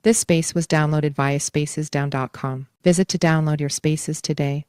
This space was downloaded via spacesdown.com. Visit to download your spaces today.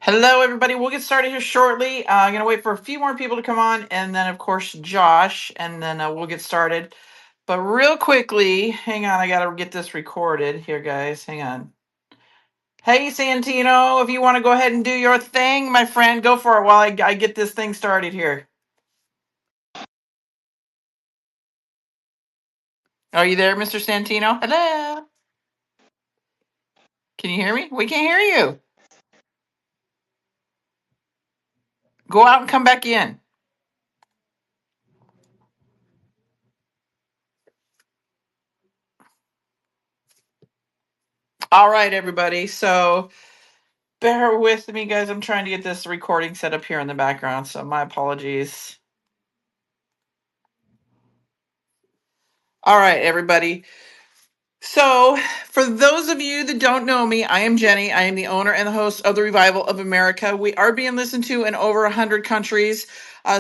Hello, everybody. We'll get started here shortly. I'm going to wait for a few more people to come on, and then, of course, Josh, and then we'll get started. But real quickly, hang on. I got to get this recorded here, guys. Hang on. Hey, Santino, if you want to go ahead and do your thing, my friend, go for it while I get this thing started here. Are you there, Mr. Santino? Hello. Can you hear me? We can't hear you. Go out and come back in. All right, everybody. So bear with me, guys. I'm trying to get this recording set up here in the background, so my apologies. All right, everybody. So, for those of you that don't know me, I am Jenny. I am the owner and the host of the Revival of America. We are being listened to in over 100 countries.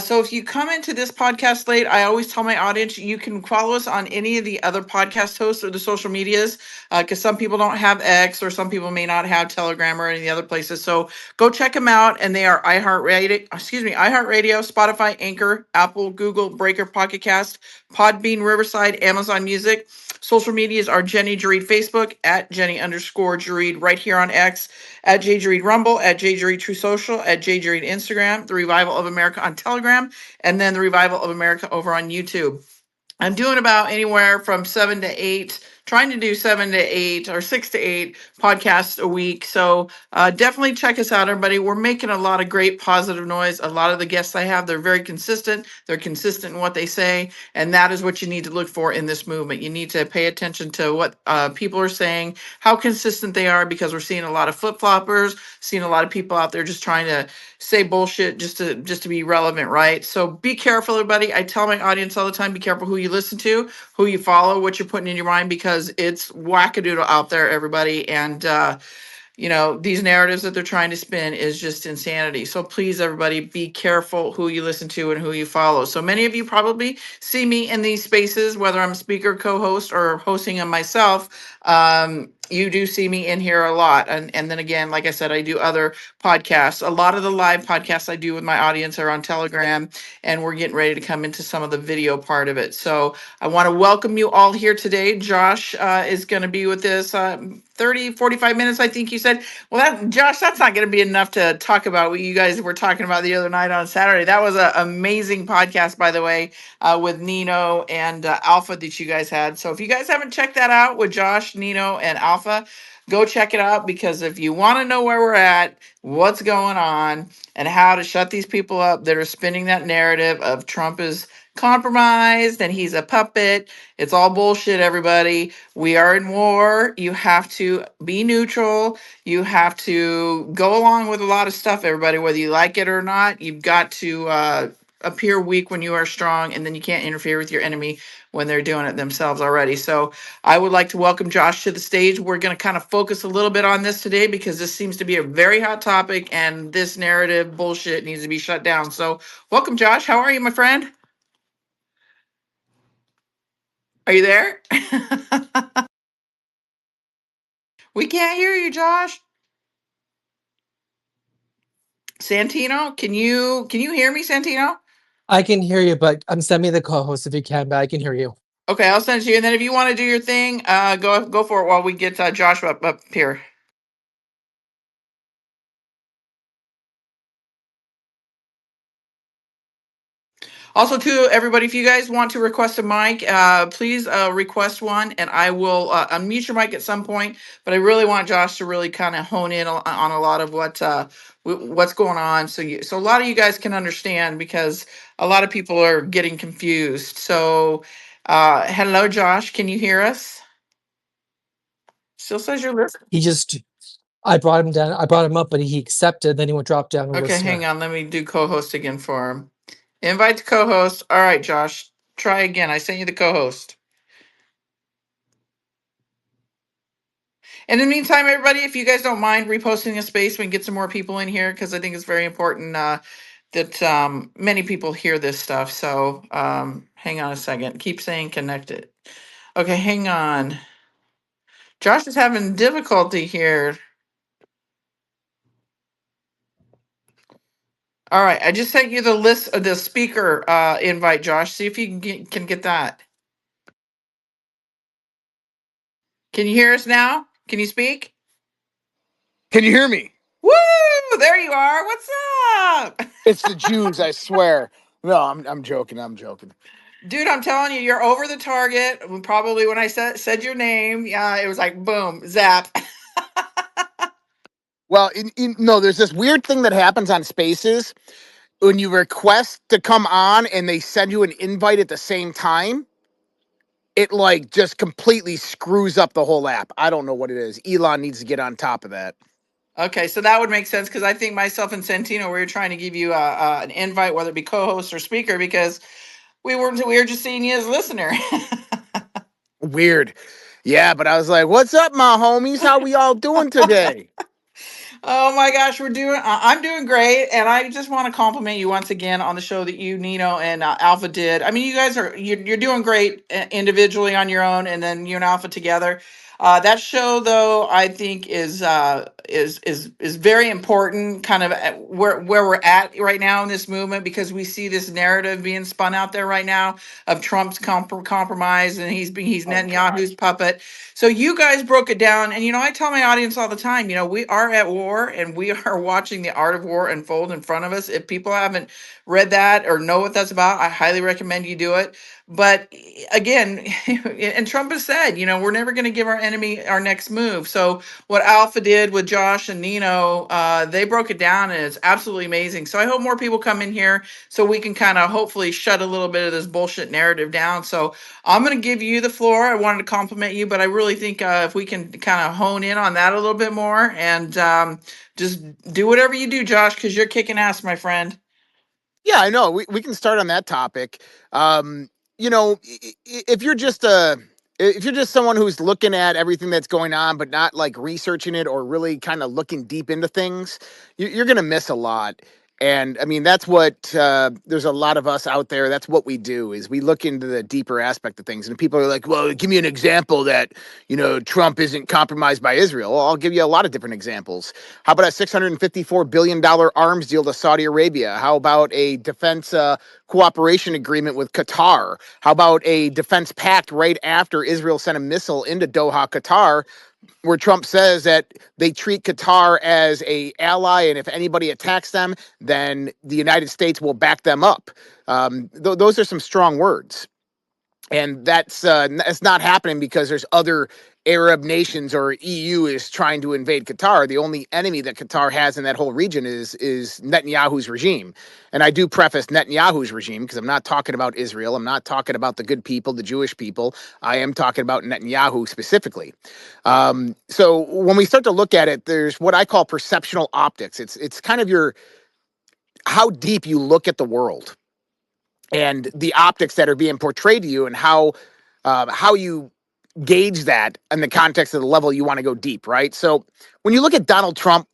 So, if you come into this podcast late, I always tell my audience you can follow us on any of the other podcast hosts or the social medias, because some people don't have X or some people may not have Telegram or any of the other places. So, go check them out, and they are iHeartRadio, Spotify, Anchor, Apple, Google, Breaker, Pocket Cast, Podbean, Riverside, Amazon Music. Social medias are Jenny JERREAD Facebook, at Jenny_JERREAD right here on X, at JJREAD Rumble, at JJREAD True Social, at JJREAD Instagram, The Revival of America on Telegram, and then The Revival of America over on YouTube. I'm doing about anywhere from 7 to 8, trying to do 7 to 8 or 6 to 8 podcasts a week. So definitely check us out, everybody. We're making a lot of great positive noise. A lot of the guests I have, they're very consistent. They're consistent in what they say. And that is what you need to look for in this movement. You need to pay attention to what people are saying, how consistent they are, because we're seeing a lot of flip-floppers, seeing a lot of people out there just trying to say bullshit just to be relevant, right? So be careful, everybody. I tell my audience all the time, be careful who you listen to, who you follow, what you're putting in your mind, because it's wackadoodle out there, everybody. And these narratives that they're trying to spin is just insanity. So please, everybody, be careful who you listen to and who you follow. So many of you probably see me in these spaces, whether I'm speaker, co-host, or hosting them myself. You do see me in here a lot. And then again, like I said, I do other podcasts. A lot of the live podcasts I do with my audience are on Telegram, and we're getting ready to come into some of the video part of it. So I want to welcome you all here today. Josh is going to be with us 30, 45 minutes, I think you said. Well, Josh, that's not going to be enough to talk about what you guys were talking about the other night on Saturday. That was an amazing podcast, by the way, with Nino and Alpha that you guys had. So if you guys haven't checked that out with Josh, Nino, and Alpha, go check it out, because if you want to know where we're at, what's going on, and how to shut these people up that are spinning that narrative of Trump is compromised and he's a puppet. It's all bullshit, everybody. We are in war. You have to be neutral. You have to go along with a lot of stuff, everybody, whether you like it or not. You've got to appear weak when you are strong, and then you can't interfere with your enemy when they're doing it themselves already. So I would like to welcome Josh to the stage. We're going to kind of focus a little bit on this today, because this seems to be a very hot topic, and this narrative bullshit needs to be shut down. So welcome, Josh. How are you, my friend? Are you there? We can't hear you, Josh. Santino, can you hear me, Santino? I can hear you, but send me the co-host if you can, but I can hear you. Okay, I'll send it to you, and then if you want to do your thing, go for it while we get Josh up here. Also, too, everybody, if you guys want to request a mic, please request one, and I will unmute your mic at some point. But I really want Josh to really kind of hone in on a lot of what's going on, so a lot of you guys can understand, because a lot of people are getting confused. So, hello, Josh, can you hear us? Still says you're listening. I brought him down. I brought him up, but he accepted. Then he went drop down. Okay, hang on. Let me do co-host again for him. Invite to co-host. All right, Josh, try again. I sent you the co-host. In the meantime, everybody, if you guys don't mind reposting a space, we can get some more people in here, because I think it's very important that many people hear this stuff. So hang on a second. Keep saying connected. Okay, hang on. Josh is having difficulty here. All right, I just sent you the list of the speaker invite, Josh. See if you can get that. Can you hear us now? Can you speak? Can you hear me? Woo! There you are. What's up? It's the Jews, I swear. No, I'm joking. I'm joking. Dude, I'm telling you, you're over the target. Probably when I said your name, it was like boom, zap. Well, no, there's this weird thing that happens on Spaces when you request to come on and they send you an invite at the same time. It like just completely screws up the whole app. I don't know what it is. Elon needs to get on top of that. Okay, so that would make sense, because I think myself and Santino, we were trying to give you an invite, whether it be co-host or speaker, because we were just seeing you as a listener. Weird. Yeah, but I was like, what's up, my homies? How we all doing today? Oh my gosh, I'm doing great, and I just want to compliment you once again on the show that you, Nino, and Alpha did. I mean, you guys you're doing great individually on your own, and then you and Alpha together. That show, though, I think is very important, kind of at where we're at right now in this movement, because we see this narrative being spun out there right now of Trump's compromise, and he's Netanyahu's puppet. So you guys broke it down, and I tell my audience all the time, we are at war, and we are watching the art of war unfold in front of us. If people haven't read that or know what that's about, I highly recommend you do it. But again, and Trump has said, we're never going to give our enemy our next move. So what Alpha did with Josh and Nino, they broke it down, and it's absolutely amazing. So I hope more people come in here, so we can kind of hopefully shut a little bit of this bullshit narrative down. So I'm going to give you the floor. I wanted to compliment you, but I really think if we can kind of hone in on that a little bit more, and just do whatever you do, Josh, because you're kicking ass, my friend. Yeah, I know. We can start on that topic. You know, if you're just If you're just someone who's looking at everything that's going on, but not like researching it or really kind of looking deep into things, you're going to miss a lot. And I mean, that's what there's a lot of us out there. That's what we do is we look into the deeper aspect of things. And people are like, well, give me an example that, Trump isn't compromised by Israel. Well, I'll give you a lot of different examples. How about a $654 billion arms deal to Saudi Arabia? How about a defense cooperation agreement with Qatar? How about a defense pact right after Israel sent a missile into Doha, Qatar, where Trump says that they treat Qatar as a ally, and if anybody attacks them, then the United States will back them up. Those are some strong words. And that's not happening because there's other Arab nations or EU is trying to invade Qatar. The only enemy that Qatar has in that whole region is Netanyahu's regime. And I do preface Netanyahu's regime because I'm not talking about Israel. I'm not talking about the good people, the Jewish people. I am talking about Netanyahu specifically. So when we start to look at it, there's what I call perceptional optics. It's kind of how deep you look at the world and the optics that are being portrayed to you, and how you gauge that in the context of the level you want to go deep, right? So when you look at Donald Trump,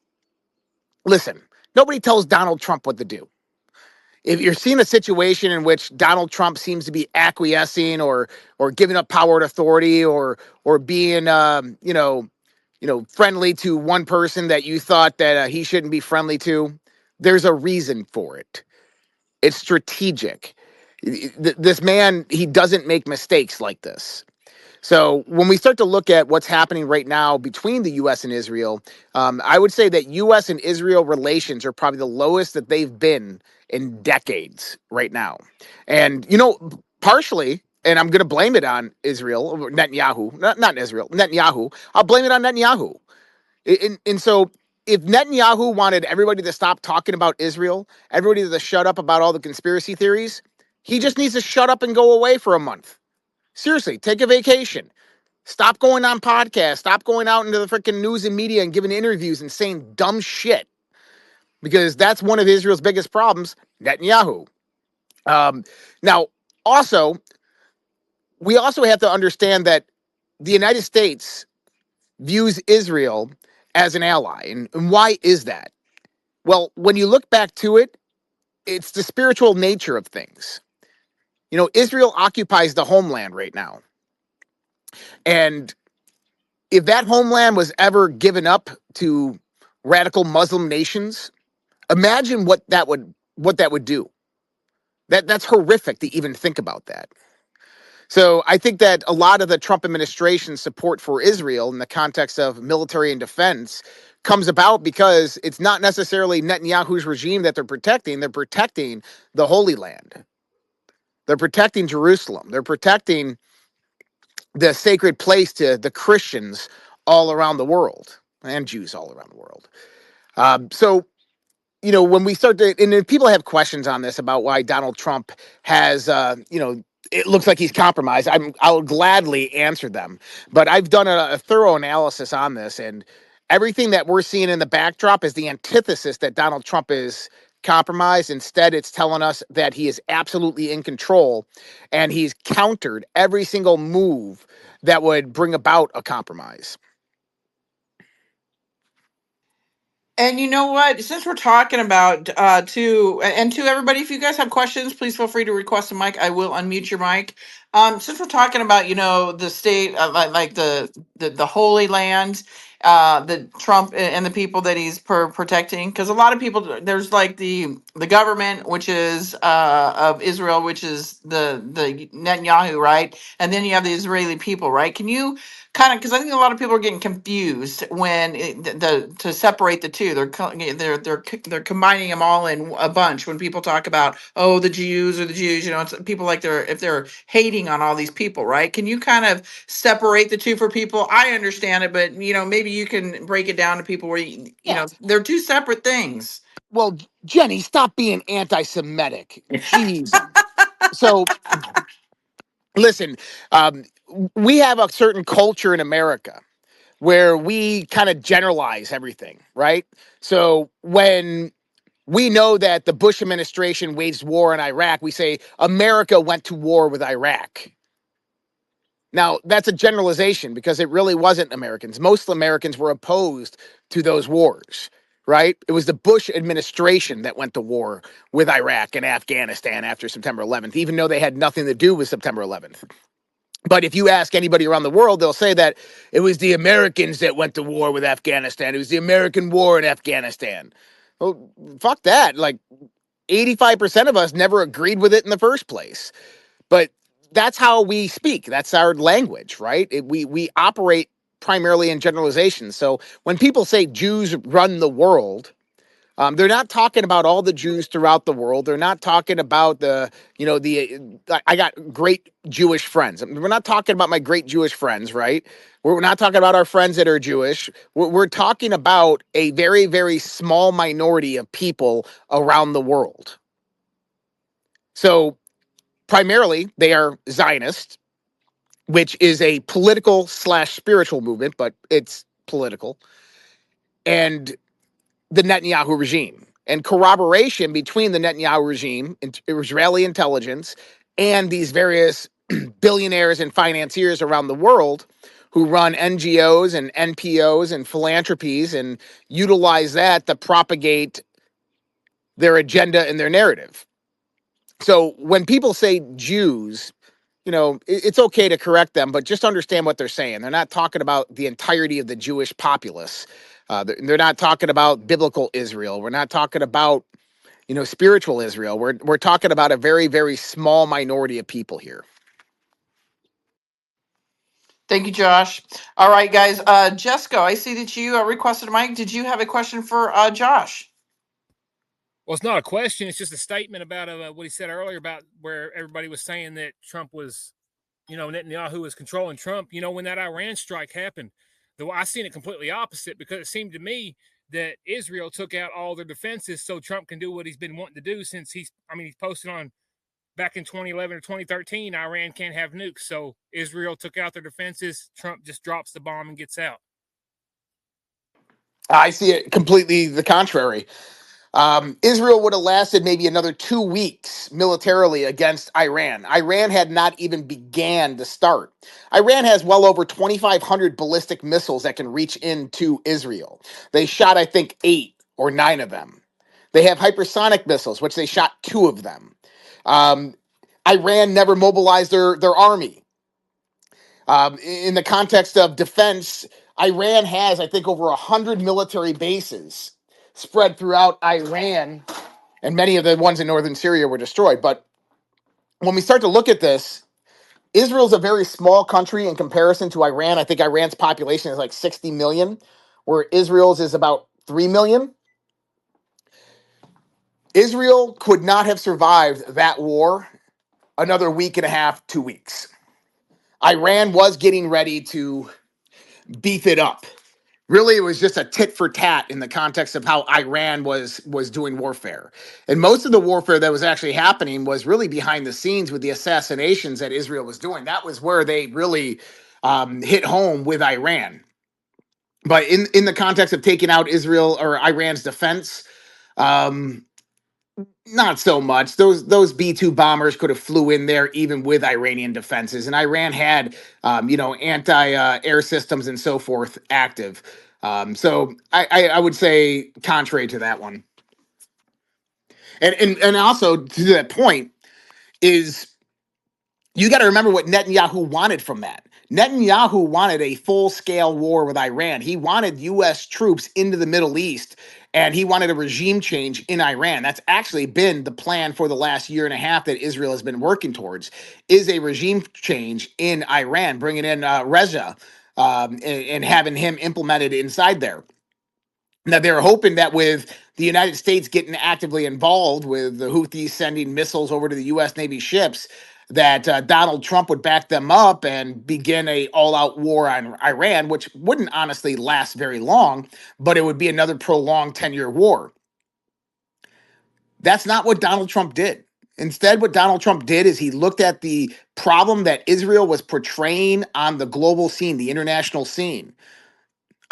listen, nobody tells Donald Trump what to do. If you're seeing a situation in which Donald Trump seems to be acquiescing or giving up power and authority or being friendly to one person that you thought that he shouldn't be friendly to, there's a reason for it. It's strategic. This man, he doesn't make mistakes like this. So when we start to look at what's happening right now between the U.S. and Israel, I would say that U.S. and Israel relations are probably the lowest that they've been in decades right now. And, partially, and I'm going to blame it on Israel, Netanyahu, not Israel, Netanyahu. I'll blame it on Netanyahu. And so if Netanyahu wanted everybody to stop talking about Israel, everybody to shut up about all the conspiracy theories, he just needs to shut up and go away for a month. Seriously, take a vacation. Stop going on podcasts. Stop going out into the freaking news and media and giving interviews and saying dumb shit. Because that's one of Israel's biggest problems, Netanyahu. Now, we also have to understand that the United States views Israel as an ally. And why is that? Well, when you look back to it, it's the spiritual nature of things. Israel occupies the homeland right now. And if that homeland was ever given up to radical Muslim nations, imagine what that would do. That's horrific to even think about that. So I think that a lot of the Trump administration's support for Israel in the context of military and defense comes about because it's not necessarily Netanyahu's regime that they're protecting. They're protecting the Holy Land. They're protecting Jerusalem. They're protecting the sacred place to the Christians all around the world and Jews all around the world. So when we start to, and if people have questions on this about why Donald Trump has, it looks like he's compromised, I'll gladly answer them. But I've done a thorough analysis on this, and everything that we're seeing in the backdrop is the antithesis that Donald Trump is compromised. Instead, it's telling us that he is absolutely in control, and he's countered every single move that would bring about a compromise. And you know what? Since we're talking about to everybody, if you guys have questions, please feel free to request a mic. I will unmute your mic. Since we're talking about the state like the Holy Land, the Trump and the people that he's protecting, because a lot of people, there's like the government, which is of Israel, which is the Netanyahu, right? And then you have the Israeli people, right? Can you kind of, because I think a lot of people are getting confused when to separate the two. They're combining them all in a bunch. When people talk about the Jews or the Jews, it's people like if they're hating on all these people, right? Can you kind of separate the two for people? I understand it, but maybe you can break it down to people where they're two separate things. Well, Jenny, stop being anti-Semitic. Jeez. So listen, we have a certain culture in America where we kind of generalize everything, right? So when we know that the Bush administration waged war in Iraq, we say America went to war with Iraq. Now, that's a generalization because it really wasn't Americans. Most Americans were opposed to those wars, right? It was the Bush administration that went to war with Iraq and Afghanistan after September 11th, even though they had nothing to do with September 11th. But if you ask anybody around the world, they'll say that it was the Americans that went to war with Afghanistan. It was the American war in Afghanistan. Well, fuck that. Like 85% of us never agreed with it in the first place. But that's how we speak. That's our language, right? We operate primarily in generalizations. So when people say Jews run the world, they're not talking about all the Jews throughout the world. They're not talking about I got great Jewish friends. We're not talking about my great Jewish friends, right? We're not talking about our friends that are Jewish. We're talking about a very, very small minority of people around the world. So primarily they are Zionist, which is a political / spiritual movement, but it's political. And the Netanyahu regime, and corroboration between the Netanyahu regime, Israeli intelligence, and these various billionaires and financiers around the world who run NGOs and NPOs and philanthropies and utilize that to propagate their agenda and their narrative. So when people say Jews, it's okay to correct them, but just understand what they're saying. They're not talking about the entirety of the Jewish populace. They're not talking about biblical Israel. We're not talking about, spiritual Israel. We're talking about a very, very small minority of people here. Thank you, Josh. All right, guys. Jessica, I see that you requested a mic. Did you have a question for Josh? Well, it's not a question. It's just a statement about what he said earlier about where everybody was saying that Trump was, Netanyahu was controlling Trump. When that Iran strike happened, though I seen it completely opposite, because it seemed to me that Israel took out all their defenses so Trump can do what he's been wanting to do since he's posted on back in 2011 or 2013, Iran can't have nukes. So Israel took out their defenses. Trump just drops the bomb and gets out. I see it completely the contrary. Israel would have lasted maybe another 2 weeks militarily against Iran. Iran had not even began to start. Iran has well over 2,500 ballistic missiles that can reach into Israel. They shot, I think, 8 or 9 of them. They have hypersonic missiles, which they shot 2 of them. Iran never mobilized their army. In the context of defense, Iran has, I think, over 100 military bases spread throughout Iran, and many of the ones in northern Syria were destroyed. But when we start to look at this, Israel's a very small country in comparison to Iran. I think Iran's population is like 60 million, where Israel's is about 3 million. Israel could not have survived that war another week and a half, 2 weeks. Iran was getting ready to beef it up. Really, it was just a tit for tat in the context of how Iran was doing warfare. And most of the warfare that was actually happening was really behind the scenes with the assassinations that Israel was doing. That was where they really hit home with Iran. But in the context of taking out Israel or Iran's defense, not so much. Those B-2 bombers could have flew in there even with Iranian defenses, and Iran had anti-air systems and so forth active. So I would say contrary to that one. And also to that point is you got to remember what Netanyahu wanted from that. Netanyahu wanted a full-scale war with Iran. He wanted U.S. troops into the Middle East, and he wanted a regime change in Iran. That's actually been the plan for the last year and a half that Israel has been working towards, is a regime change in Iran, bringing in Reza and having him implemented inside there. Now, they're hoping that with the United States getting actively involved with the Houthis sending missiles over to the U.S. Navy ships, that Donald Trump would back them up and begin a all-out war on Iran, which wouldn't honestly last very long, but it would be another prolonged 10-year war. That's not what Donald Trump did. Instead, what Donald Trump did is he looked at the problem that Israel was portraying on the global scene, the international scene.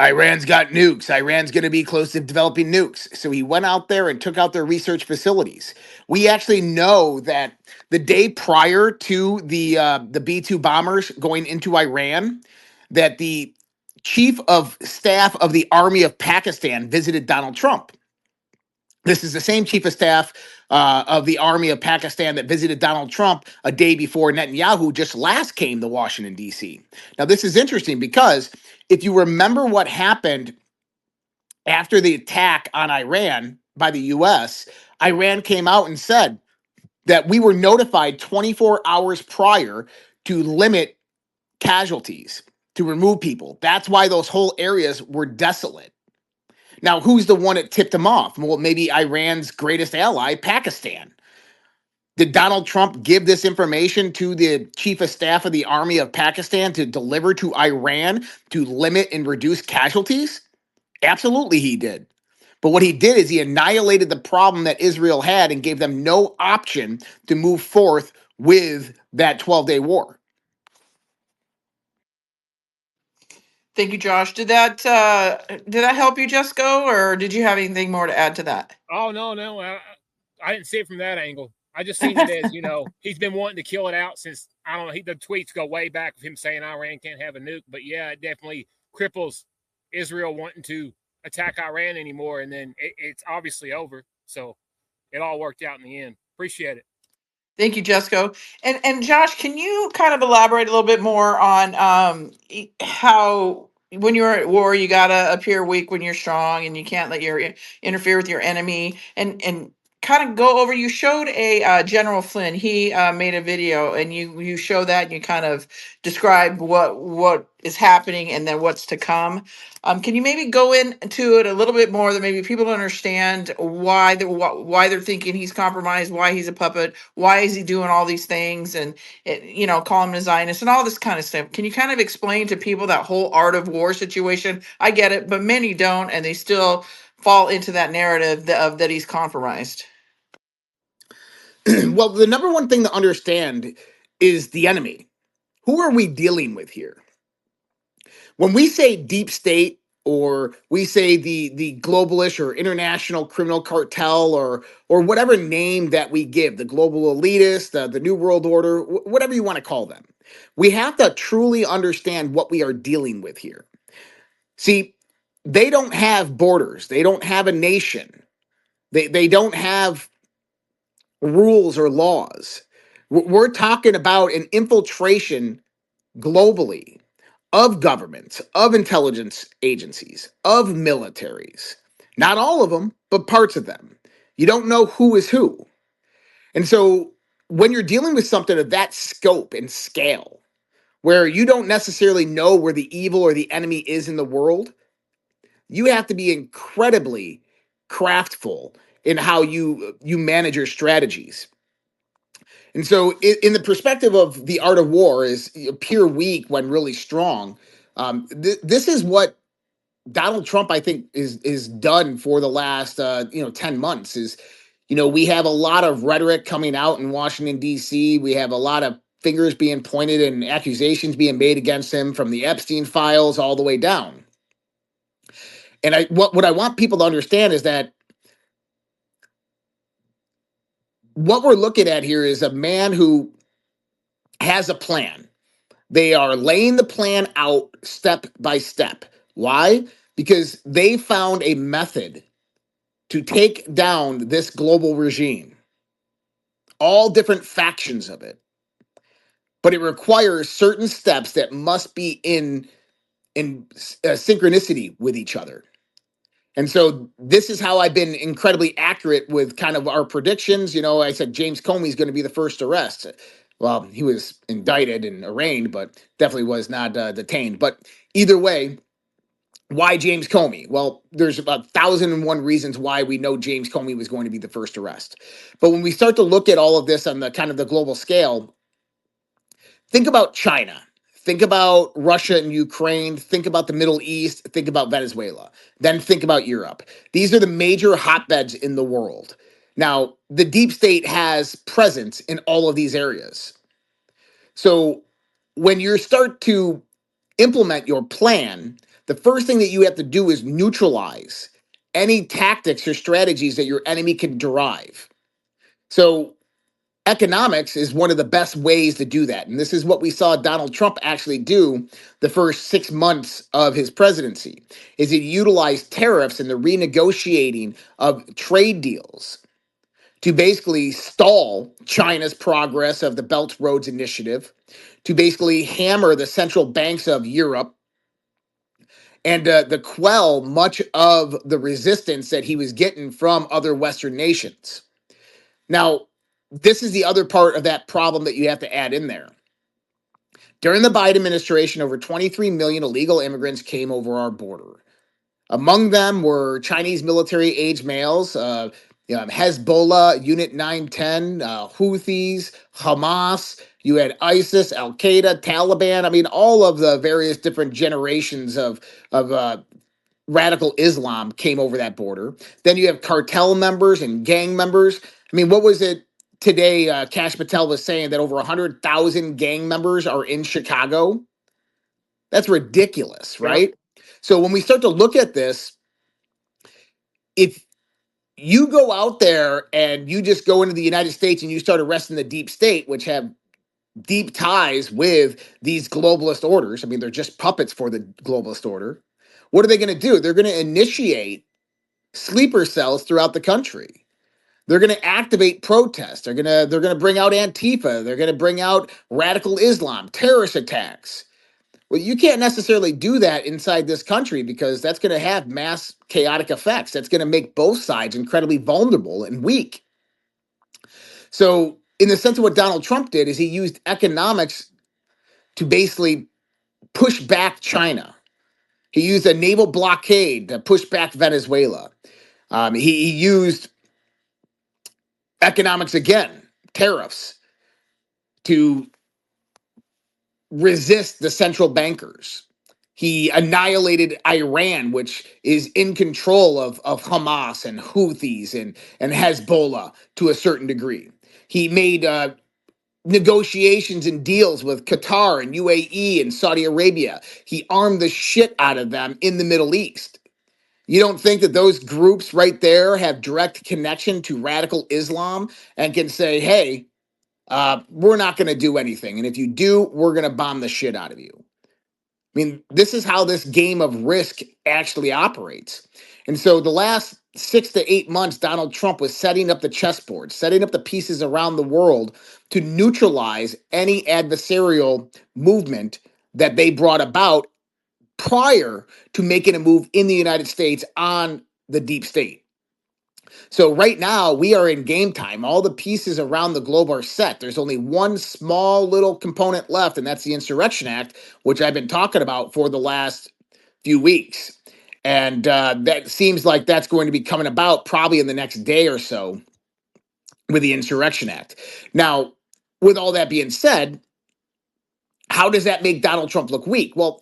Iran's got nukes. Iran's going to be close to developing nukes. So he went out there and took out their research facilities. We actually know that the day prior to the B-2 bombers going into Iran, that the chief of staff of the army of Pakistan visited Donald Trump. This is the same chief of staff of the army of Pakistan that visited Donald Trump a day before Netanyahu just last came to Washington, D.C. Now, this is interesting because if you remember what happened after the attack on Iran by the U.S., Iran came out and said that we were notified 24 hours prior to limit casualties, to remove people. That's why those whole areas were desolate. Now, who's the one that tipped them off? Well, maybe Iran's greatest ally, Pakistan. Did Donald Trump give this information to the chief of staff of the army of Pakistan to deliver to Iran to limit and reduce casualties? Absolutely, he did. But what he did is he annihilated the problem that Israel had and gave them no option to move forth with that 12-day war. Thank you, Josh. Did that help you, Jesco, or did you have anything more to add to that? Oh, no. I didn't see it from that angle. I just seen it as, he's been wanting to kill it out since, I don't know, the tweets go way back of him saying Iran can't have a nuke. But yeah, it definitely cripples Israel wanting to attack Iran anymore. And then it's obviously over. So it all worked out in the end. Appreciate it. Thank you, Jesco. And Josh, can you kind of elaborate a little bit more on how when you're at war, you gotta appear weak when you're strong, and you can't let your interfere with your enemy, and kind of go over. You showed a General Flynn. He made a video, and you show that, and you kind of describe what is happening and then what's to come. Can you maybe go into it a little bit more that maybe people don't understand why they're thinking he's compromised, why he's a puppet, why is he doing all these things, and call him a Zionist and all this kind of stuff. Can you kind of explain to people that whole art of war situation? I get it, but many don't, and they still fall into that narrative that he's compromised. Well, the number one thing to understand is the enemy. Who are we dealing with here? When we say deep state, or we say the globalish or international criminal cartel, or whatever name that we give, the global elitist, the new world order, whatever you want to call them, we have to truly understand what we are dealing with here. See, they don't have borders. They don't have a nation. They don't have rules or laws. We're talking about an infiltration globally of governments, of intelligence agencies, of militaries. Not all of them, but parts of them. You don't know who is who. And so when you're dealing with something of that scope and scale, where you don't necessarily know where the evil or the enemy is in the world, you have to be incredibly craftful in how you manage your strategies. And so in the perspective of the art of war is appear weak when really strong. This is what Donald Trump, I think, is done for the last 10 months. Is we have a lot of rhetoric coming out in Washington, D.C. We have a lot of fingers being pointed and accusations being made against him, from the Epstein files all the way down. And what I want people to understand is that what we're looking at here is a man who has a plan. They are laying the plan out step by step. Why? Because they found a method to take down this global regime, all different factions of it. But it requires certain steps that must be in synchronicity with each other. And so this is how I've been incredibly accurate with kind of our predictions. I said James Comey's going to be the first arrest. Well, he was indicted and arraigned, but definitely was not detained. But either way, why James Comey? Well, there's about 1,001 reasons why we know James Comey was going to be the first arrest. But when we start to look at all of this on the kind of the global scale, think about China. Think about Russia and Ukraine. Think about the Middle East. Think about Venezuela. Then think about Europe. These are the major hotbeds in the world. Now, the deep state has presence in all of these areas. So when you start to implement your plan, the first thing that you have to do is neutralize any tactics or strategies that your enemy can derive. So economics is one of the best ways to do that. And this is what we saw Donald Trump actually do the first 6 months of his presidency, is he utilized tariffs and the renegotiating of trade deals to basically stall China's progress of the Belt Roads Initiative, to basically hammer the central banks of Europe, and to quell much of the resistance that he was getting from other Western nations. Now, this is the other part of that problem that you have to add in there. During the Biden administration, over 23 million illegal immigrants came over our border. Among them were Chinese military-age males, Hezbollah, Unit 910, Houthis, Hamas. You had ISIS, Al Qaeda, Taliban. I mean, all of the various different generations of radical Islam came over that border. Then you have cartel members and gang members. I mean, what was it today? Kash Patel was saying that over 100,000 gang members are in Chicago. That's ridiculous, right? Yep. So when we start to look at this, if you go out there and you just go into the United States and you start arresting the deep state, which have deep ties with these globalist orders, I mean, they're just puppets for the globalist order. What are they going to do? They're going to initiate sleeper cells throughout the country. They're going to activate protests. They're going to bring out Antifa. They're going to bring out radical Islam, terrorist attacks. Well, you can't necessarily do that inside this country because that's going to have mass chaotic effects. That's going to make both sides incredibly vulnerable and weak. So, in the sense of what Donald Trump did, is he used economics to basically push back China. He used a naval blockade to push back Venezuela. He used economics again, tariffs, to resist the central bankers. He annihilated Iran, which is in control of Hamas and Houthis and Hezbollah to a certain degree. He made negotiations and deals with Qatar and UAE and Saudi Arabia. He armed the shit out of them in the Middle East. You don't think that those groups right there have direct connection to radical Islam and can say, hey, we're not going to do anything. And if you do, we're going to bomb the shit out of you. I mean, this is how this game of risk actually operates. And so the last 6 to 8 months, Donald Trump was setting up the chessboard, setting up the pieces around the world to neutralize any adversarial movement that they brought about prior to making a move in the United States on the deep state. So right now we are in game time. All the pieces around the globe are set. There's only one small little component left, and that's the Insurrection Act, which I've been talking about for the last few weeks. And that seems like that's going to be coming about probably in the next day or so with the Insurrection Act. Now, with all that being said, how does that make Donald Trump look weak? Well,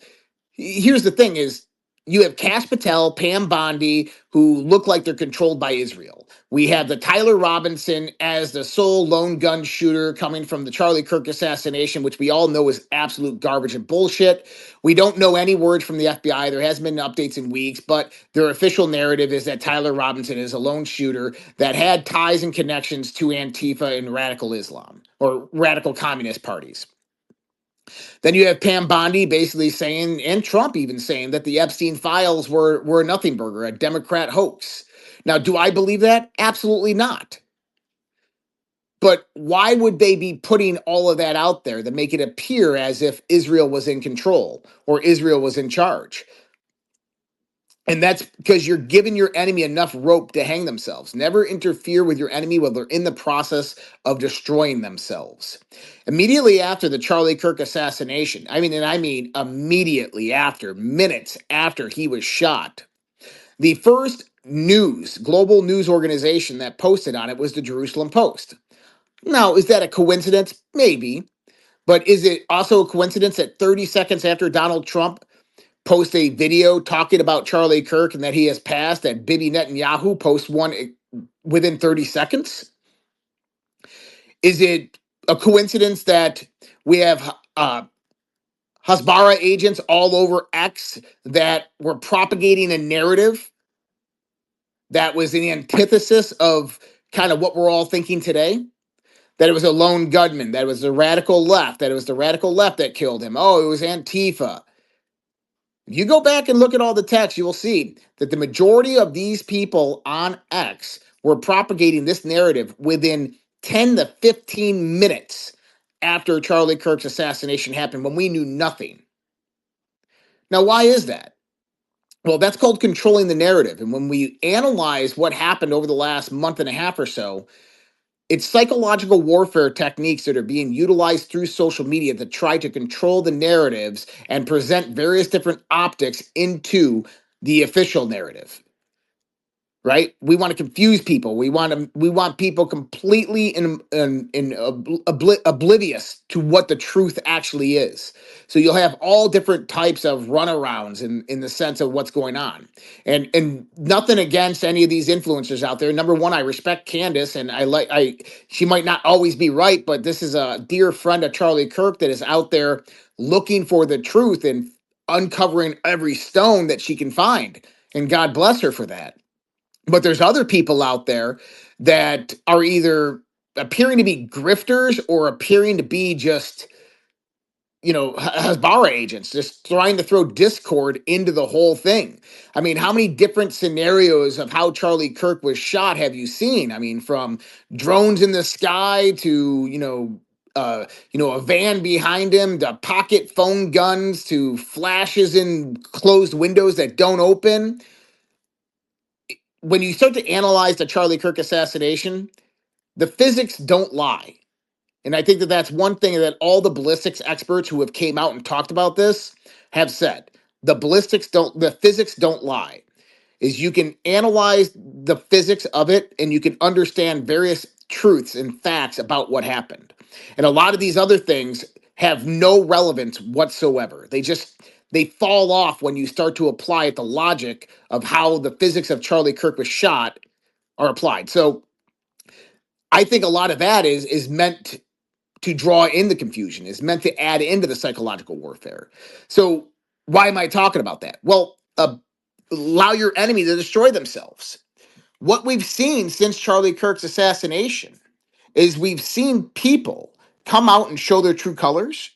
here's the thing is, you have Kash Patel, Pam Bondi, who look like they're controlled by Israel. We have the Tyler Robinson as the sole lone gun shooter coming from the Charlie Kirk assassination, which we all know is absolute garbage and bullshit. We don't know any word from the FBI. There hasn't been updates in weeks, but their official narrative is that Tyler Robinson is a lone shooter that had ties and connections to Antifa and radical Islam or radical communist parties. Then you have Pam Bondi basically saying, and Trump even saying, that the Epstein files were a nothing burger, a Democrat hoax. Now, do I believe that? Absolutely not. But why would they be putting all of that out there to make it appear as if Israel was in control or Israel was in charge? And that's because you're giving your enemy enough rope to hang themselves. Never interfere with your enemy while they're in the process of destroying themselves. Immediately after the Charlie Kirk assassination, I mean immediately after, minutes after he was shot, the first global news organization that posted on it was the Jerusalem Post. Now, is that a coincidence? Maybe. But is it also a coincidence that 30 seconds after Donald Trump post a video talking about Charlie Kirk and that he has passed, that Bibi Netanyahu posts one within 30 seconds? Is it a coincidence that we have Hasbara agents all over X that were propagating a narrative that was the antithesis of kind of what we're all thinking today. That it was a lone gunman, that it was the radical left, that it was the radical left that killed him. Oh, it was Antifa. If you go back and look at all the text, you will see that the majority of these people on X were propagating this narrative within 10 to 15 minutes after Charlie Kirk's assassination happened when we knew nothing. Now, why is that? Well, that's called controlling the narrative. And when we analyze what happened over the last month and a half or so, it's psychological warfare techniques that are being utilized through social media to try to control the narratives and present various different optics into the official narrative. Right? We want to confuse people. We want people completely oblivious to what the truth actually is. So you'll have all different types of runarounds in the sense of what's going on. And nothing against any of these influencers out there. Number one, I respect Candace, and she might not always be right, but this is a dear friend of Charlie Kirk that is out there looking for the truth and uncovering every stone that she can find. And God bless her for that. But there's other people out there that are either appearing to be grifters or appearing to be just, Hasbara agents, just trying to throw discord into the whole thing. I mean, how many different scenarios of how Charlie Kirk was shot have you seen? I mean, from drones in the sky to, a van behind him, to pocket phone guns, to flashes in closed windows that don't open. When you start to analyze the Charlie Kirk assassination, the physics don't lie. And I think that that's one thing that all the ballistics experts who have came out and talked about this have said. The physics don't lie. Is you can analyze the physics of it and you can understand various truths and facts about what happened. And a lot of these other things have no relevance whatsoever. They fall off when you start to apply it, the logic of how the physics of Charlie Kirk was shot are applied. So I think a lot of that is meant to draw in the confusion, is meant to add into the psychological warfare. So why am I talking about that? Well, allow your enemy to destroy themselves. What we've seen since Charlie Kirk's assassination is we've seen people come out and show their true colors,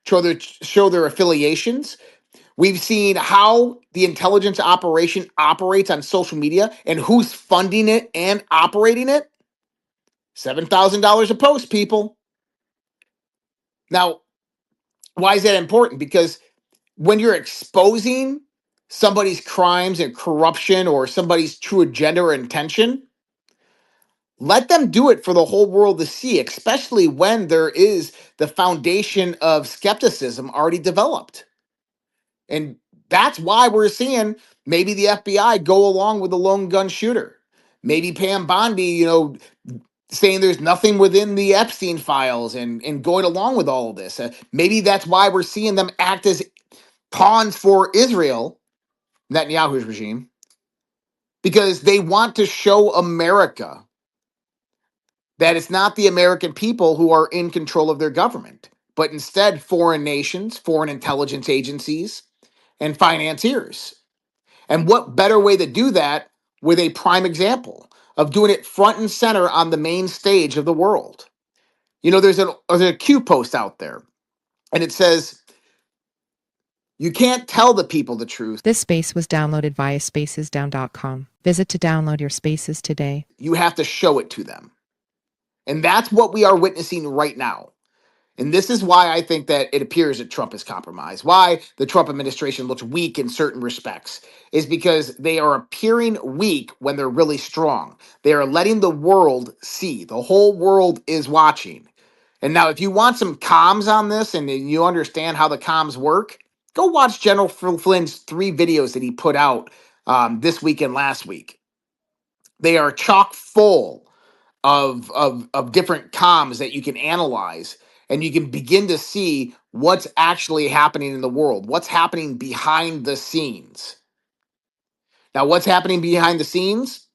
show their affiliations. We've seen how the intelligence operation operates on social media and who's funding it and operating it. $7,000 a post, people. Now, why is that important? Because when you're exposing somebody's crimes and corruption or somebody's true agenda or intention, let them do it for the whole world to see, especially when there is the foundation of skepticism already developed. And that's why we're seeing maybe the FBI go along with the lone gun shooter. Maybe Pam Bondi, saying there's nothing within the Epstein files and going along with all of this. Maybe that's why we're seeing them act as pawns for Israel, Netanyahu's regime, because they want to show America that it's not the American people who are in control of their government, but instead foreign nations, foreign intelligence agencies, and financiers. And what better way to do that with a prime example of doing it front and center on the main stage of the world? There's a Q post out there, and it says, you can't tell the people the truth. This space was downloaded via spacesdown.com. Visit to download your spaces today. You have to show it to them. And that's what we are witnessing right now. And this is why I think that it appears that Trump is compromised. Why the Trump administration looks weak in certain respects is because they are appearing weak when they're really strong. They are letting the world see. The whole world is watching. And now if you want some comms on this and you understand how the comms work, go watch General Flynn's 3 videos that he put out this week and last week. They are chock full of different comms that you can analyze, and you can begin to see what's actually happening in the world, what's happening behind the scenes. Now, what's happening behind the scenes?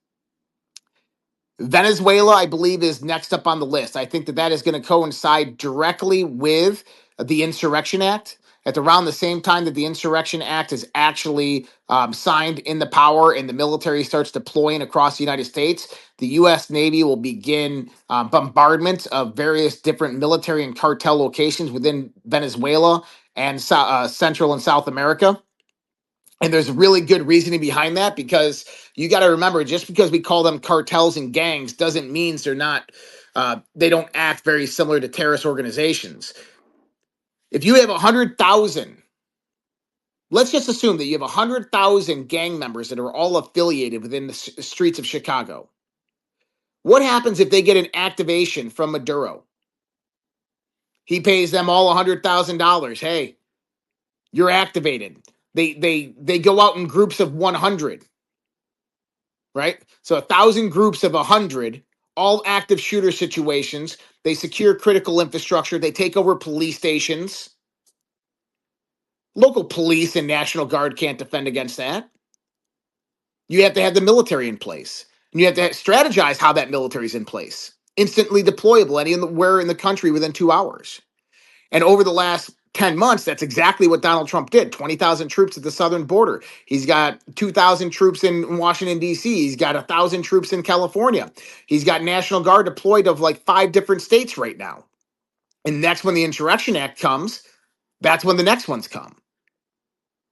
Venezuela, I believe, is next up on the list. I think that is going to coincide directly with the Insurrection Act. at around the same time that the Insurrection Act is actually signed into power and the military starts deploying across the United States, the U.S. Navy will begin bombardment of various different military and cartel locations within Venezuela and Central and South America. And there's really good reasoning behind that, because you got to remember, just because we call them cartels and gangs doesn't mean they're not, they don't act very similar to terrorist organizations. If you have 100,000, let's just assume that you have 100,000 gang members that are all affiliated within the streets of Chicago. What happens if they get an activation from Maduro? He pays them all $100,000. Hey, you're activated. They go out in groups of 100, right? So 1,000 groups of 100, all active shooter situations. They secure critical infrastructure. They take over police stations. Local police and National Guard can't defend against that. You have to have the military in place. And you have to strategize how that military is in place. Instantly deployable anywhere in the country within 2 hours. And over the last 10 months, that's exactly what Donald Trump did. 20,000 troops at the southern border. He's got 2,000 troops in Washington, D.C. He's got 1,000 troops in California. He's got National Guard deployed of like 5 different states right now. And next, when the Insurrection Act comes, that's when the next ones come.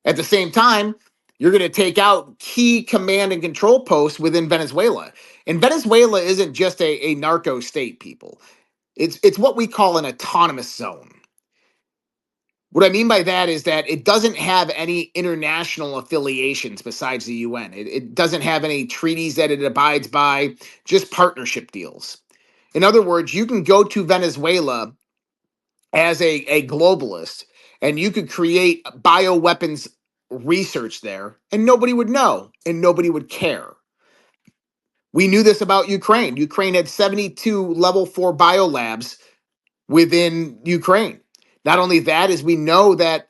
At the same time, you're going to take out key command and control posts within Venezuela. And Venezuela isn't just a narco state, people. It's what we call an autonomous zone. What I mean by that is that it doesn't have any international affiliations besides the UN. It doesn't have any treaties that it abides by, just partnership deals. In other words, you can go to Venezuela as a globalist and you could create bioweapons research there and nobody would know and nobody would care. We knew this about Ukraine. Ukraine had 72 level 4 biolabs within Ukraine. Not only that, is we know that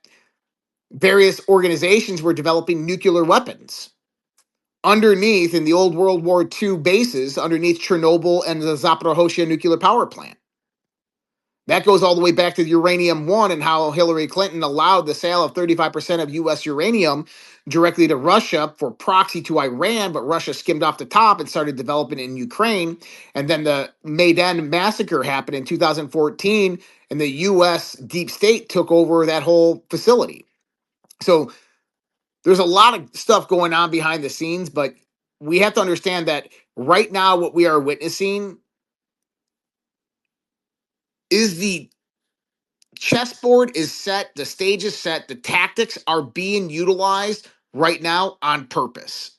various organizations were developing nuclear weapons underneath in the old World War II bases underneath Chernobyl and the Zaporizhzhia nuclear power plant. That goes all the way back to the Uranium One and how Hillary Clinton allowed the sale of 35% of U.S. uranium directly to Russia for proxy to Iran, but Russia skimmed off the top and started developing in Ukraine. And then the Maidan massacre happened in 2014, and the U.S. deep state took over that whole facility. So there's a lot of stuff going on behind the scenes, but we have to understand that right now what we are witnessing is the chessboard is set, the stage is set, the tactics are being utilized right now on purpose.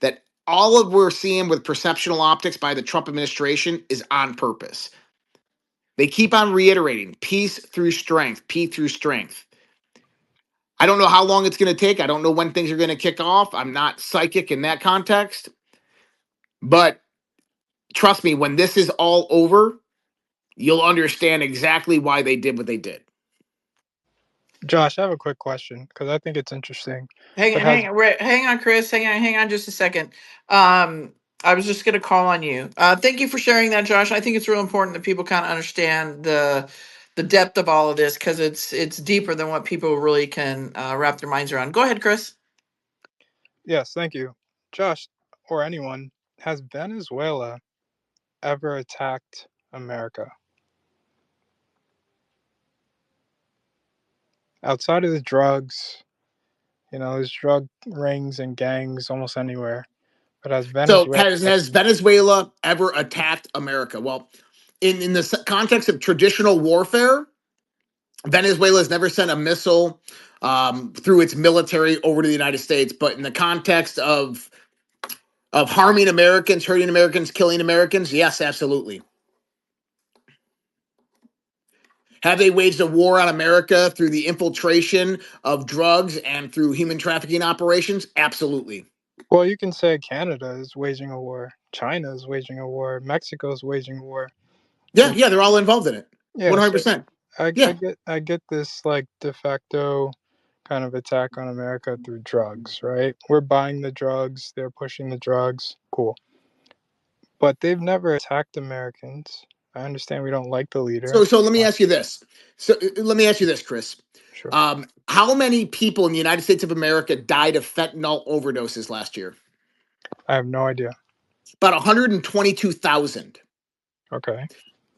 That all of we're seeing with perceptual optics by the Trump administration is on purpose. They keep on reiterating peace through strength, peace through strength. I don't know how long it's going to take. I don't know when things are going to kick off. I'm not psychic in that context. But trust me, when this is all over, you'll understand exactly why they did what they did. Josh, I have a quick question because I think it's interesting. Hang on, Chris. Hang on just a second. I was just going to call on you. Thank you for sharing that, Josh. I think it's real important that people kind of understand the depth of all of this, because it's deeper than what people really can wrap their minds around. Go ahead, Chris. Yes, thank you. Josh, or anyone, has Venezuela ever attacked America? Outside of the drugs, there's drug rings and gangs almost anywhere. But has Venezuela... So has Venezuela ever attacked America? Well, in the context of traditional warfare, Venezuela has never sent a missile through its military over to the United States. But in the context of harming Americans, hurting Americans, killing Americans, yes, absolutely. Have they waged a war on America through the infiltration of drugs and through human trafficking operations? Absolutely. Well, you can say Canada is waging a war. China is waging a war. Mexico is waging a war. Yeah, they're all involved in it. Yeah, 100%. So I get this like de facto kind of attack on America through drugs, right? We're buying the drugs, they're pushing the drugs. Cool. But they've never attacked Americans. I understand we don't like the leader. So let me ask you this. Chris. Sure. How many people in the United States of America died of fentanyl overdoses last year? I have no idea. About 122,000. Okay.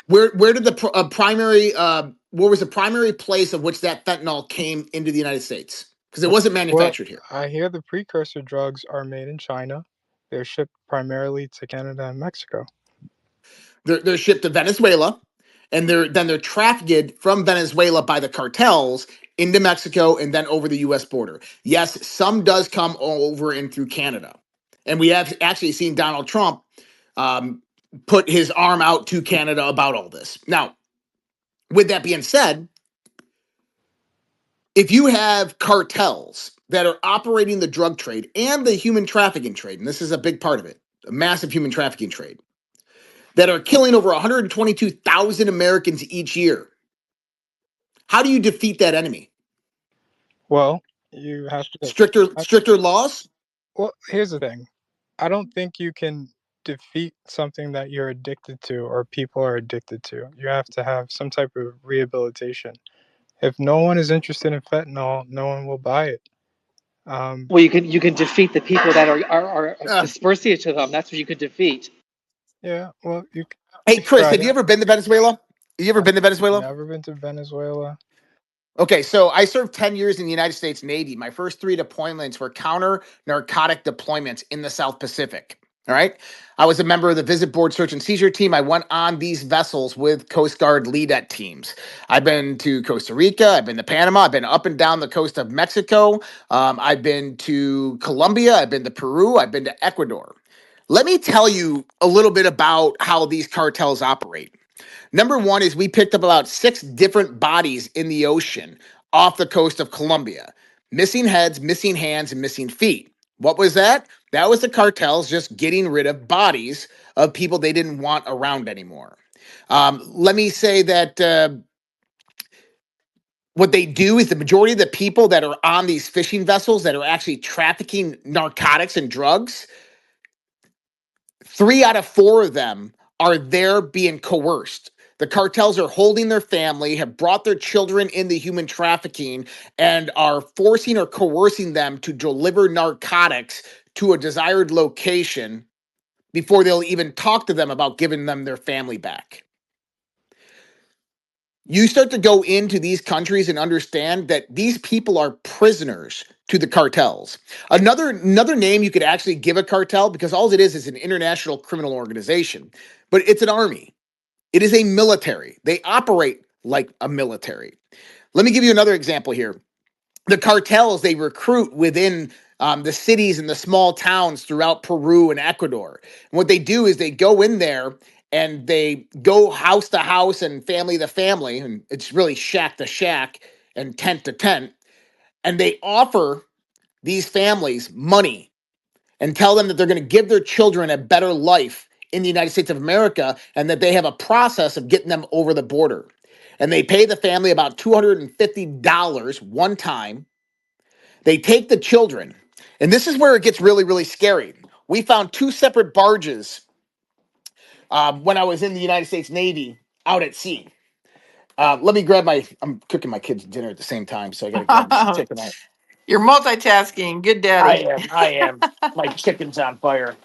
Where did the primary where was the primary place of which that fentanyl came into the United States? Because it wasn't manufactured here. I hear the precursor drugs are made in China. They're shipped primarily to Canada and Mexico. They're shipped to Venezuela, and they're trafficked from Venezuela by the cartels into Mexico and then over the U.S. border. Yes, some does come over and through Canada, and we have actually seen Donald Trump put his arm out to Canada about all this. Now, with that being said, if you have cartels that are operating the drug trade and the human trafficking trade, and this is a big part of it, a massive human trafficking trade, that are killing over 122,000 Americans each year, how do you defeat that enemy? Well, you have to stricter laws? Well, here's the thing. I don't think you can defeat something that you're addicted to or people are addicted to. You have to have some type of rehabilitation. If no one is interested in fentanyl, no one will buy it. Well, you can defeat the people that are dispersing it to them. That's what you could defeat. Yeah, well, you. Hey, Chris, have you ever been to Venezuela? Been to Venezuela? Never been to Venezuela. Okay, so I served 10 years in the United States Navy. My first 3 deployments were counter-narcotic deployments in the South Pacific. All right. I was a member of the Visit Board Search and Seizure team. I went on these vessels with Coast Guard leadette teams. I've been to Costa Rica. I've been to Panama. I've been up and down the coast of Mexico. I've been to Colombia. I've been to Peru. I've been to Ecuador. Let me tell you a little bit about how these cartels operate. Number one is we picked up about 6 different bodies in the ocean off the coast of Colombia. Missing heads, missing hands, and missing feet. What was that? That was the cartels just getting rid of bodies of people they didn't want around anymore. Let me say that what they do is the majority of the people that are on these fishing vessels that are actually trafficking narcotics and drugs, 3 out of 4 of them are there being coerced. The cartels are holding their family, have brought their children into human trafficking, and are forcing or coercing them to deliver narcotics to a desired location before they'll even talk to them about giving them their family back. You start to go into these countries and understand that these people are prisoners to the cartels. Another name you could actually give a cartel, because all it is an international criminal organization, but it's an army. It is a military. They operate like a military. Let me give you another example here. The cartels, they recruit within the cities and the small towns throughout Peru and Ecuador. And what they do is they go in there and they go house to house and family to family, and it's really shack to shack and tent to tent, and they offer these families money and tell them that they're going to give their children a better life in the United States of America, and that they have a process of getting them over the border. And they pay the family about $250 one time. They take the children, and this is where it gets really, really scary. We found 2 separate barges when I was in the United States Navy out at sea. Let me grab I'm cooking my kids dinner at the same time, so I got to grab my chicken out. You're multitasking. Good daddy. I am. My chicken's on fire.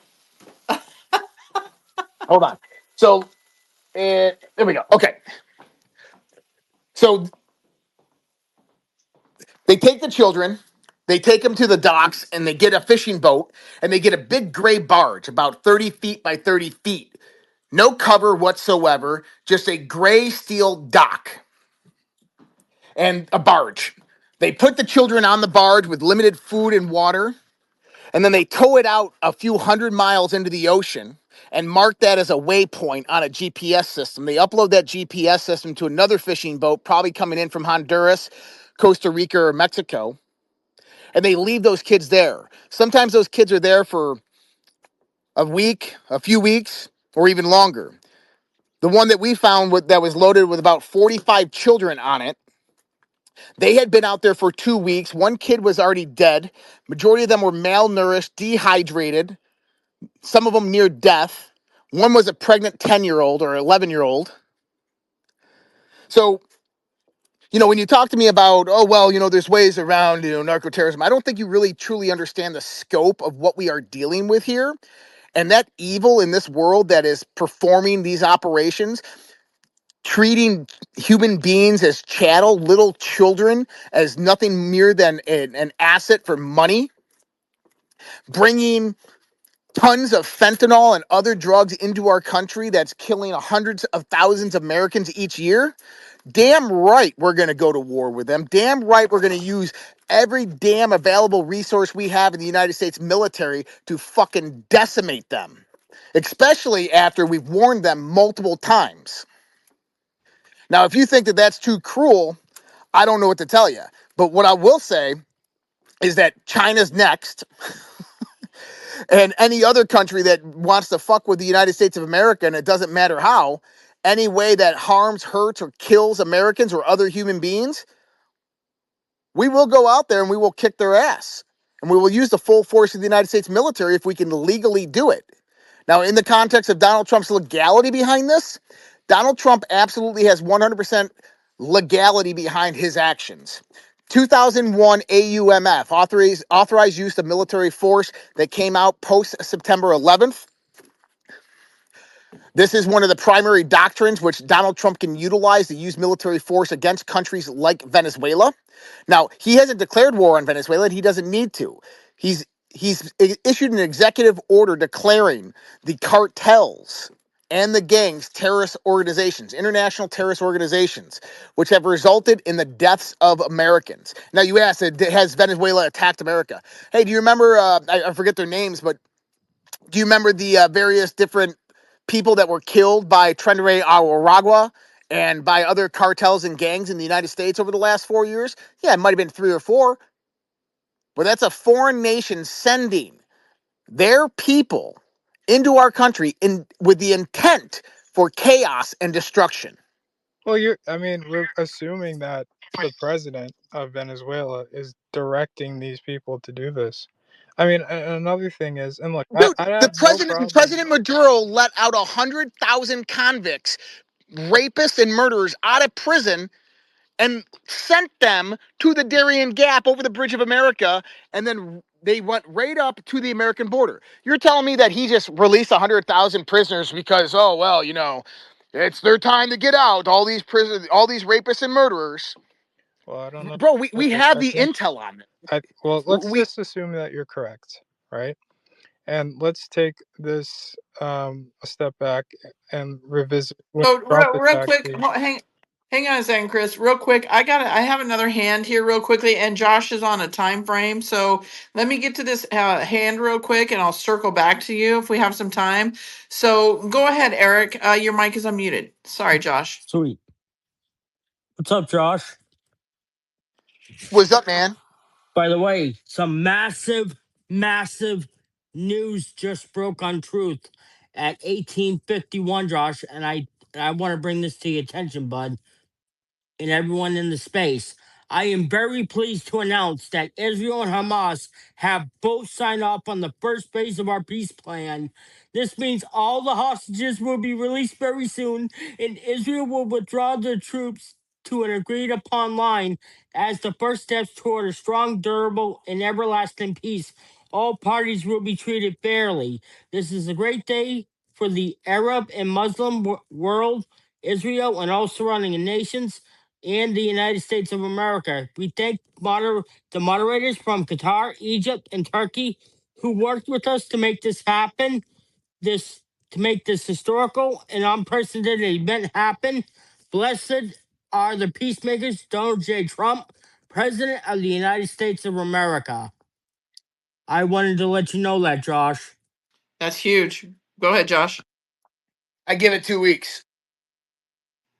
Hold on. So, there we go. Okay. So, they take the children, they take them to the docks, and they get a fishing boat, and they get a big gray barge about 30 feet by 30 feet. No cover whatsoever, just a gray steel dock and a barge. They put the children on the barge with limited food and water, and then they tow it out a few hundred miles into the ocean and mark that as a waypoint on a GPS system. They upload that GPS system to another fishing boat, probably coming in from Honduras, Costa Rica, or Mexico, and they leave those kids there. Sometimes those kids are there for a week, a few weeks, or even longer. The one that we found that was loaded with about 45 children on it, they had been out there for 2 weeks. One kid was already dead. Majority of them were malnourished, dehydrated, some of them near death. One was a pregnant 10-year-old or 11-year-old. So, when you talk to me about, oh, well, there's ways around, narco-terrorism, I don't think you really truly understand the scope of what we are dealing with here. And that evil in this world that is performing these operations, treating human beings as chattel, little children, as nothing mere than an asset for money, bringing tons of fentanyl and other drugs into our country that's killing hundreds of thousands of Americans each year. Damn right we're going to go to war with them. Damn right we're going to use every damn available resource we have in the United States military to fucking decimate them, especially after we've warned them multiple times. Now, if you think that that's too cruel, I don't know what to tell you. But what I will say is that China's next. And any other country that wants to fuck with the United States of America, and it doesn't matter how, any way that harms, hurts, or kills Americans or other human beings, we will go out there and we will kick their ass. And we will use the full force of the United States military if we can legally do it. Now, in the context of Donald Trump's legality behind this, Donald Trump absolutely has 100% legality behind his actions. 2001 AUMF, authorized use of military force, that came out post September 11th. This is one of the primary doctrines which Donald Trump can utilize to use military force against countries like Venezuela. Now, he hasn't declared war on Venezuela, and he doesn't need to. He's issued an executive order declaring the cartels and the gangs terrorist organizations, international terrorist organizations, which have resulted in the deaths of Americans. Now, you asked, has Venezuela attacked America? Hey, do you remember, I forget their names, but do you remember the various different people that were killed by Tren Aragua and by other cartels and gangs in the United States over the last 4 years? Yeah, it might have been 3 or 4. But that's a foreign nation sending their people into our country with the intent for chaos and destruction. Well, we're assuming that the president of Venezuela is directing these people to do this. Another thing is, and look, Dude, I have no problem. President Maduro let out 100,000 convicts, rapists, and murderers out of prison and sent them to the Darien Gap over the Bridge of America, and then they went right up to the American border. You're telling me that he just released 100,000 prisoners because, oh, well, it's their time to get out, all these rapists and murderers. Well, I don't know. Bro, we have the intel on it. Let's just assume that you're correct, right? And let's take this a step back and revisit when So Trump is real quick, actually. hang on a second, Chris. Real quick, I have another hand here, real quickly, and Josh is on a time frame. So let me get to this hand real quick, and I'll circle back to you if we have some time. So go ahead, Eric. Your mic is unmuted. Sorry, Josh. Sweet. What's up, Josh? What's up, man? By the way, some massive news just broke on Truth at 18:51, Josh, and I want to bring this to your attention, bud, and everyone in the space. I am very pleased to announce that Israel and Hamas have both signed off on the first phase of our peace plan. This means all the hostages will be released very soon, and Israel will withdraw their troops to an agreed upon line as the first steps toward a strong, durable, and everlasting peace. All parties will be treated fairly. This is a great day for the Arab and Muslim world, Israel, and all surrounding nations, and the United States of America. We thank the moderators from Qatar, Egypt, and Turkey who worked with us to make this happen, to make this historical and unprecedented event happen. Blessed are the peacemakers, Donald J. Trump, President of the United States of America. I wanted to let you know that, Josh. That's huge. Go ahead, Josh. I give it 2 weeks.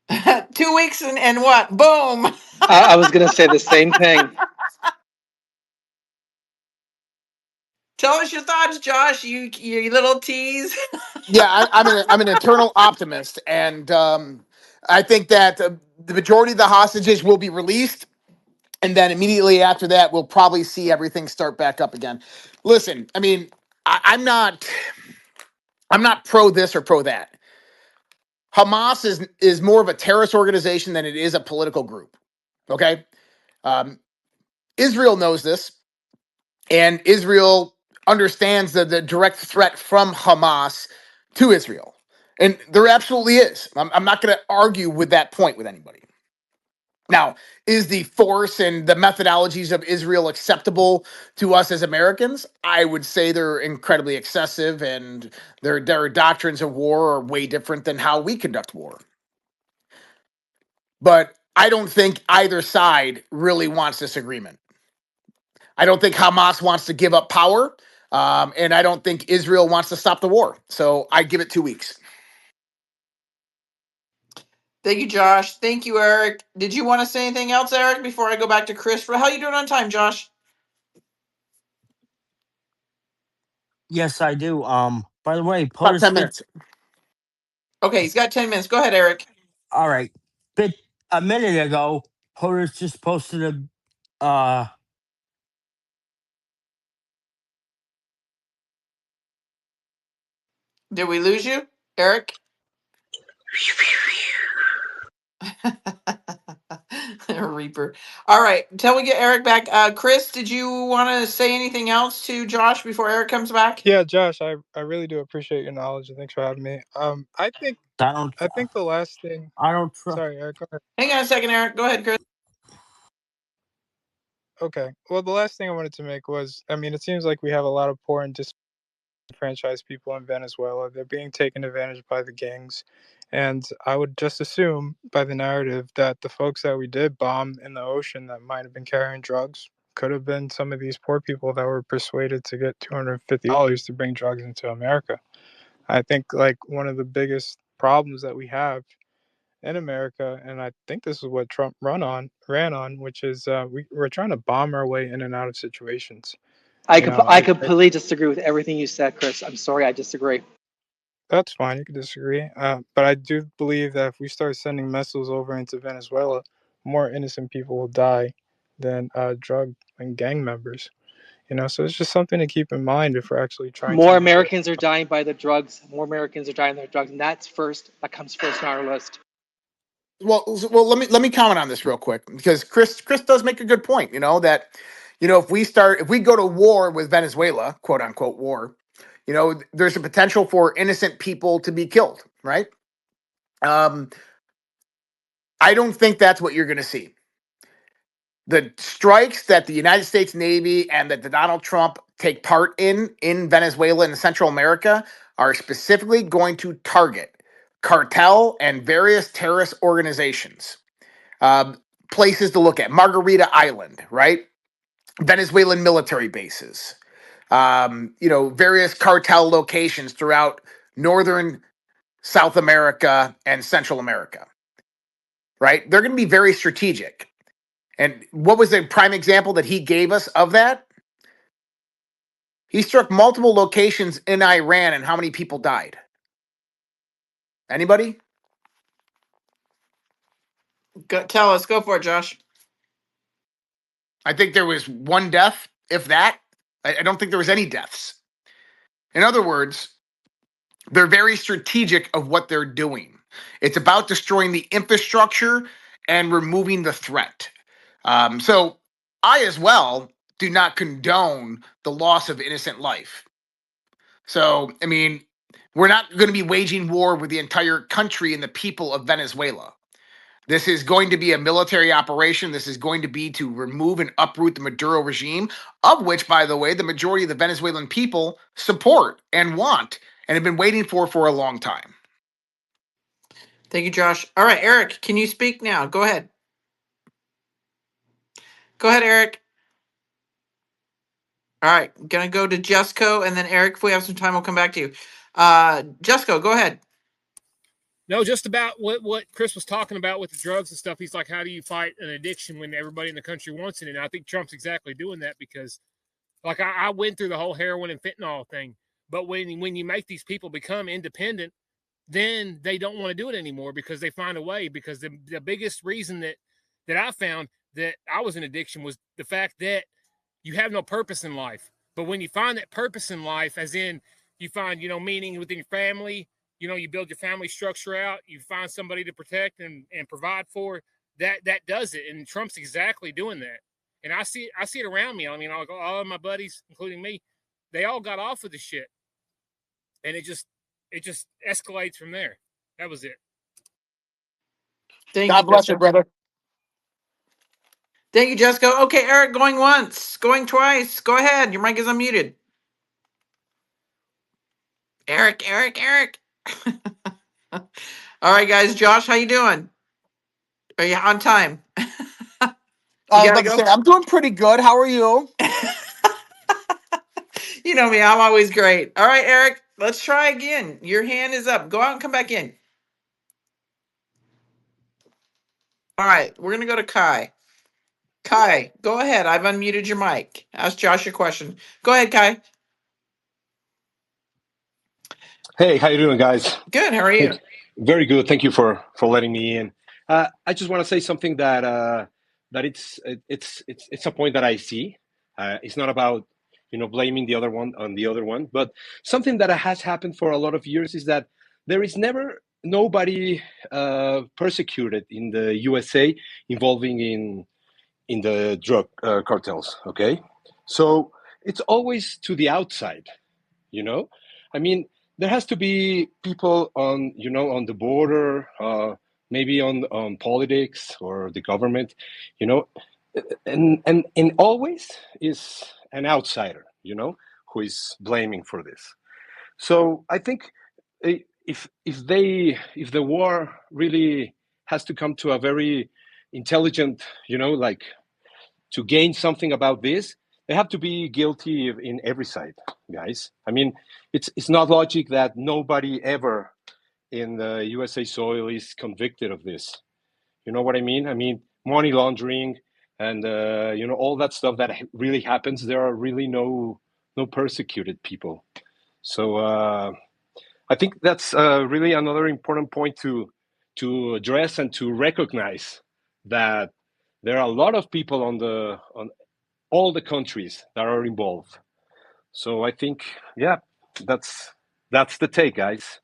2 weeks and what? Boom. I was going to say the same thing. Tell us your thoughts, Josh. You little tease. Yeah, I'm an eternal optimist, and I think that the majority of the hostages will be released, and then immediately after that, we'll probably see everything start back up again. Listen, I'm not pro this or pro that. Hamas is more of a terrorist organization than it is a political group. Okay, Israel knows this, and Israel understands the direct threat from Hamas to Israel, and there absolutely is. I'm not going to argue with that point with anybody. Now, is the force and the methodologies of Israel acceptable to us as Americans? I would say they're incredibly excessive, and their doctrines of war are way different than how we conduct war. But I don't think either side really wants this agreement. I don't think Hamas wants to give up power, and I don't think Israel wants to stop the war. So I give it 2 weeks. Thank you, Josh. Thank you, Eric. Did you want to say anything else, Eric, before I go back to Chris? How you doing on time, Josh? Yes, I do. By the way, About 10 POTUS minutes. Okay, he's got 10 minutes. Go ahead, Eric. All right. But a minute ago, POTUS just posted a Did we lose you, Eric? Reaper. All right, until we get Eric back. Chris, did you want to say anything else to Josh before Eric comes back? Yeah, Josh, I really do appreciate your knowledge, and thanks for having me. I think the last thing. I don't trust. Sorry, Eric. Go ahead. Hang on a second, Eric. Go ahead, Chris. Okay. Well, the last thing I wanted to make was, I mean, it seems like we have a lot of poor and disenfranchised people in Venezuela. They're being taken advantage by the gangs. And I would just assume by the narrative that the folks that we did bomb in the ocean that might have been carrying drugs could have been some of these poor people that were persuaded to get $250 to bring drugs into America. I think like one of the biggest problems that we have in America, and I think this is what Trump ran on, which is we're trying to bomb our way in and out of situations. I completely disagree with everything you said, Chris. I'm sorry, I disagree. That's fine. You can disagree, but I do believe that if we start sending missiles over into Venezuela, more innocent people will die than drug and gang members. You know, so it's just something to keep in mind if we're actually trying. More Americans are dying by the drugs. More Americans are dying by the drugs, and that comes first on our list. Well, let me comment on this real quick, because Chris does make a good point. You know that, if we go to war with Venezuela, quote unquote war, there's a potential for innocent people to be killed, right? I don't think that's what you're going to see. The strikes that the United States Navy and that the Donald Trump take part in Venezuela and Central America are specifically going to target cartel and various terrorist organizations. Places to look at: Margarita Island, right? Venezuelan military bases. Various cartel locations throughout northern South America and Central America, right? They're going to be very strategic. And what was the prime example that he gave us of that? He struck multiple locations in Iran, and how many people died? Anybody? Tell us. Go for it, Josh. I think there was one death, if that. I don't think there was any deaths. In other words, they're very strategic of what they're doing. It's about destroying the infrastructure and removing the threat. So I, as well, do not condone the loss of innocent life. So, I mean, we're not going to be waging war with the entire country and the people of Venezuela. This is going to be a military operation. This is going to be to remove and uproot the Maduro regime, of which, by the way, the majority of the Venezuelan people support and want and have been waiting for a long time. Thank you, Josh. All right, Eric, can you speak now? Go ahead. Go ahead, Eric. All right, I'm going to go to Jesco, and then Eric, if we have some time, we'll come back to you. Jesco, go ahead. No, just about what Chris was talking about with the drugs and stuff. He's like, how do you fight an addiction when everybody in the country wants it? And I think Trump's exactly doing that, because like I went through the whole heroin and fentanyl thing. But when you make these people become independent, then they don't want to do it anymore because they find a way. Because the biggest reason that I found that I was in addiction was the fact that you have no purpose in life. But when you find that purpose in life, as in you find, meaning within your family, you know, you build your family structure out, you find somebody to protect and provide for. That does it, and Trump's exactly doing that. And I see it around me. I mean, all of my buddies, including me, they all got off of the shit, and it just escalates from there. That was it. Thank God you, bless you, Jessica. brother. Thank you, Jessica. Okay, Eric, going once, going twice. Go ahead. Your mic is unmuted. Eric. All right, guys. Josh, how you doing? Are you on time? I was about to say, I'm doing pretty good. How are you? You know me, I'm always great. All right, Eric, let's try again. Your hand is up. Go out and come back in. All right, we're going to go to Kai. Kai, go ahead. I've unmuted your mic. Ask Josh your question. Go ahead, Kai. Hey, how you doing, guys? Good. How are you? Very good. Thank you for letting me in. I just want to say something that it's a point that I see. It's not about blaming the other one on the other one, but something that has happened for a lot of years is that there is never nobody persecuted in the USA involving in the drug cartels. Okay, so it's always to the outside. I mean, there has to be people on the border, maybe on politics or the government, and always is an outsider, who is blaming for this. So I think if the war really has to come to a very intelligent, like to gain something about this, they have to be guilty in every side, guys. I mean, it's not logic that nobody ever in the USA soil is convicted of this. You know what I mean? I mean, money laundering and all that stuff that really happens. There are really no persecuted people. So I think that's really another important point to address and to recognize that there are a lot of people on all the countries that are involved. So I think, yeah, that's the take, guys.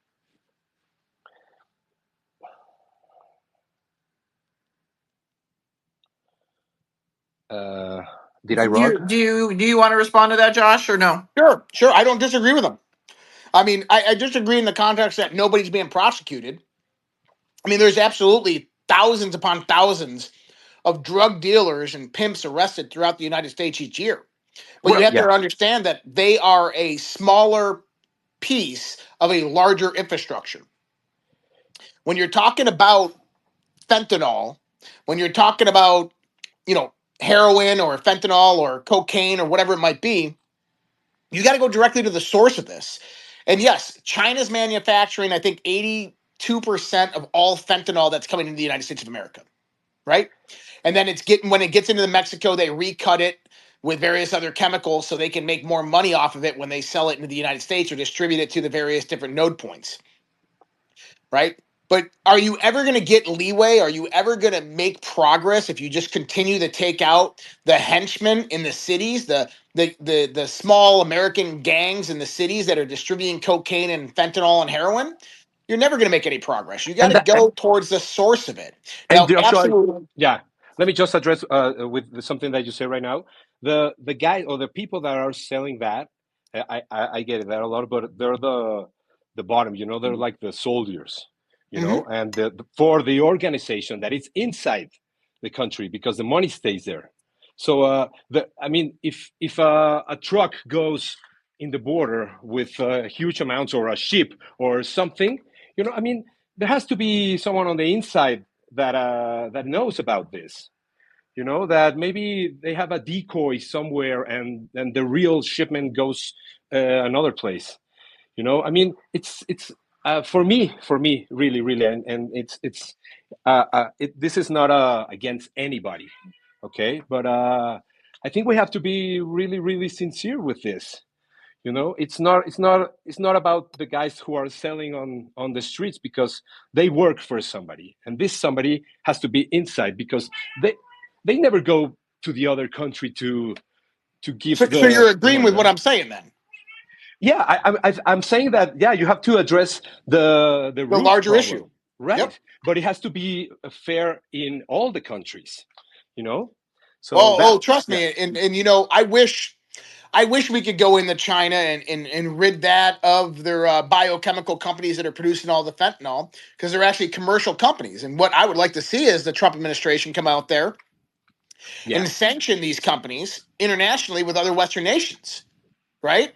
Did I run? Do you want to respond to that, Josh, or no? Sure. I don't disagree with him. I mean, I disagree in the context that nobody's being prosecuted. I mean, there's absolutely thousands upon thousands of drug dealers and pimps arrested throughout the United States each year. But you have to understand that they are a smaller piece of a larger infrastructure. When you're talking about fentanyl, when you're talking about, heroin or fentanyl or cocaine or whatever it might be, you got to go directly to the source of this. And yes, China's manufacturing, I think, 82% of all fentanyl that's coming into the United States of America, right? And then when it gets into Mexico, they recut it with various other chemicals so they can make more money off of it when they sell it into the United States or distribute it to the various different node points, right? But are you ever going to get leeway? Are you ever going to make progress if you just continue to take out the henchmen in the cities, the small American gangs in the cities that are distributing cocaine and fentanyl and heroin? You're never going to make any progress. You got to go towards the source of it. Now, absolutely. Yeah. Let me just address with something that you say right now. The guy or the people that are selling that, I get it. There are a lot, but they're the bottom. They're like the soldiers. And for the organization that is inside the country because the money stays there. So if a truck goes in the border with huge amounts or a ship or something, there has to be someone on the inside that knows about this. That maybe they have a decoy somewhere and the real shipment goes another place. It's for me, really, and it's this is not against anybody, okay? But I think we have to be really, really sincere with this. It's not about the guys who are selling on the streets because they work for somebody, and this somebody has to be inside because they never go to the other country to give. So you're agreeing with what I'm saying then? Yeah, I'm saying that. Yeah, you have to address the root larger problem, issue. right? Yep. But it has to be fair in all the countries, you know. So Trust yeah, me, and you know, I wish we could go into China and rid that of their biochemical companies that are producing all the fentanyl, because they're actually commercial companies. And what I would like to see is the Trump administration come out there yeah. and sanction these companies internationally with other Western nations, right?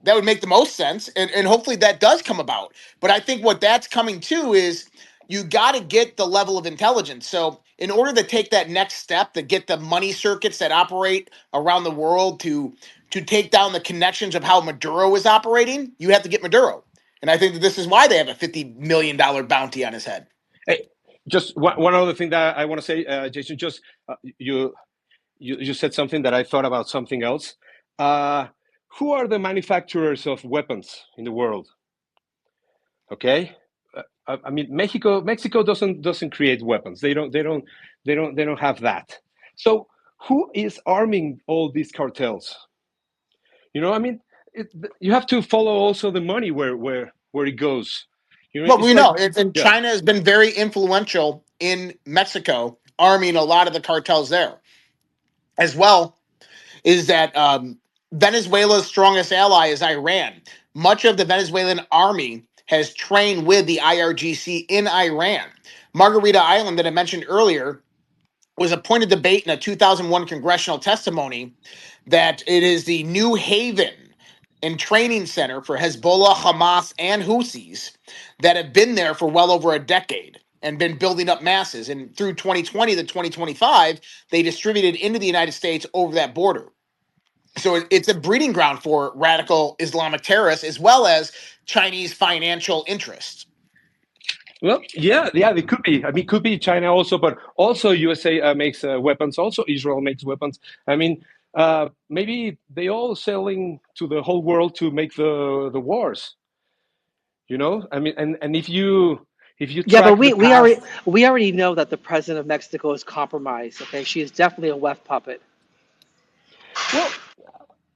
That would make the most sense. And hopefully that does come about. But I think what that's coming to is you got to get the level of intelligence. So in order to take that next step, to get the money circuits that operate around the world to take down the connections of how Maduro is operating, you have to get Maduro. And I think that this is why they have a $50 million bounty on his head. Hey, just one other thing that I want to say, Jason. Just you said something that I thought about something else. Who are the manufacturers of weapons in the world? Okay, I mean Mexico doesn't create weapons. They don't have that. So who is arming all these cartels? You know, I mean, you have to follow also the money where it goes. You know, Well, it's we like know, and yeah, China has been very influential in Mexico, arming a lot of the cartels there. As well, is that Venezuela's strongest ally is Iran. Much of the Venezuelan army has trained with the IRGC in Iran. Margarita Island, that I mentioned earlier, was a point of debate in a 2001 congressional testimony that it is the new haven and training center for Hezbollah, Hamas, and Houthis that have been there for well over a decade and been building up masses. And through 2020 to 2025, they distributed into the United States over that border. So it's a breeding ground for radical Islamic terrorists as well as Chinese financial interests. well, yeah, it could be. I mean, it could be China also, but also USA makes weapons. Also, Israel makes weapons. I mean, maybe they all selling to the whole world to make the wars. You know, I mean, and if you Yeah, but track the past, we already know that the president of Mexico is compromised. Okay, she is definitely a left puppet. well,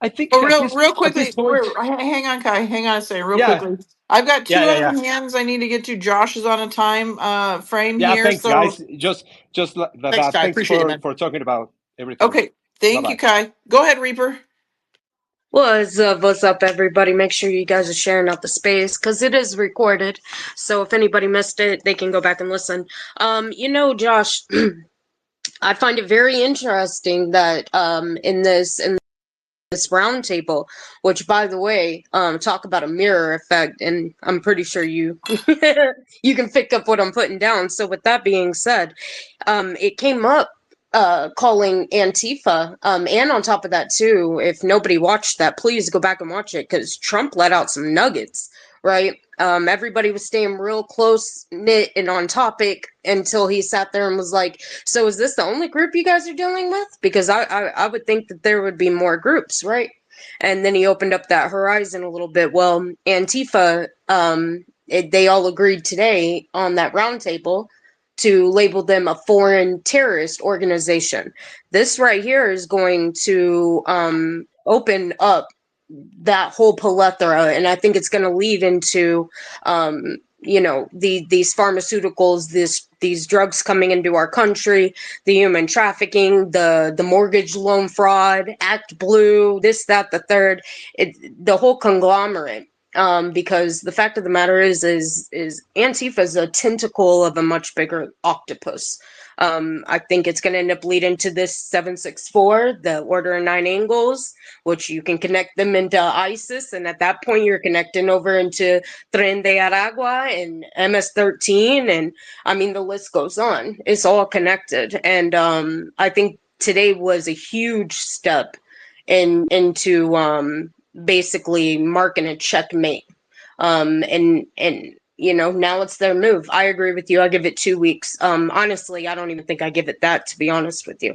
I think Oh, real at this quickly, point, hang on, Kai. Hang on a second, real yeah, quickly. I've got two yeah. other hands I need to get to. Josh is on a time frame Yeah, here, thanks, so guys. Just Thanks, that. Ty. Thanks Appreciate it, man. for talking about everything. okay. Bye Thank you, bye. Kai. Go ahead, Reaper. What's up, everybody? Make sure you guys are sharing out the space because it is recorded. So if anybody missed it, they can go back and listen. Josh, I find it very interesting that in this roundtable, which by the way, talk about a mirror effect, and I'm pretty sure you you can pick up what I'm putting down. So with that being said, it came up calling Antifa, and on top of that too, if nobody watched that, please go back and watch it because Trump let out some nuggets, right? Everybody was staying real close knit and on topic until he sat there and was like, so is this the only group you guys are dealing with? Because I would think that there would be more groups, right? And then he opened up that horizon a little bit. Well, Antifa, they all agreed today on that roundtable to label them a foreign terrorist organization. This right here is going to open up that whole plethora, and I think it's going to lead into these pharmaceuticals, these drugs coming into our country, the human trafficking, the mortgage loan fraud, Act Blue, this, that, the third, the whole conglomerate. Because the fact of the matter is Antifa is a tentacle of a much bigger octopus. I think it's going to end up leading to this 764, the Order of Nine Angles, which you can connect them into ISIS, and at that point you're connecting over into Tren de Aragua and MS-13, and I mean the list goes on. It's all connected, and I think today was a huge step into basically marking a checkmate. And now it's their move. I agree with you. I give it 2 weeks. Honestly, I don't even think I give it that, to be honest with you.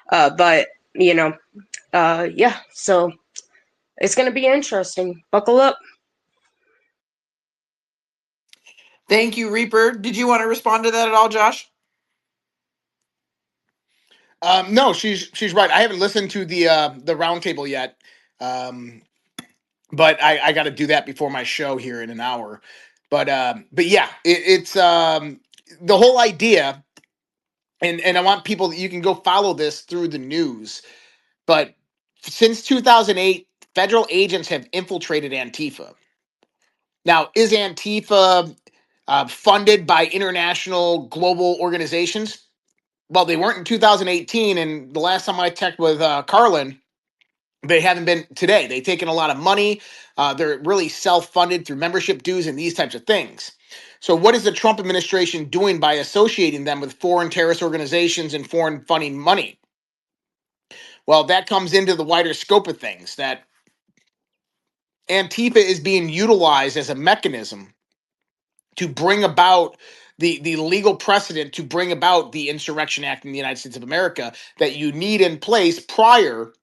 But yeah. So it's gonna be interesting. Buckle up. Thank you, Reaper. Did you want to respond to that at all, Josh? No, she's right. I haven't listened to the roundtable yet. but I got to do that before my show here in an hour. But yeah, it's the whole idea, and I want people that you can go follow this through the news. But since 2008, federal agents have infiltrated Antifa. Now, is Antifa funded by international global organizations? Well, they weren't in 2018, and the last time I checked with Carlin, they haven't been today. They've taken a lot of money. They're really self-funded through membership dues and these types of things. So what is the Trump administration doing by associating them with foreign terrorist organizations and foreign funding money? Well, that comes into the wider scope of things, that Antifa is being utilized as a mechanism to bring about the legal precedent to bring about the Insurrection Act in the United States of America that you need in place prior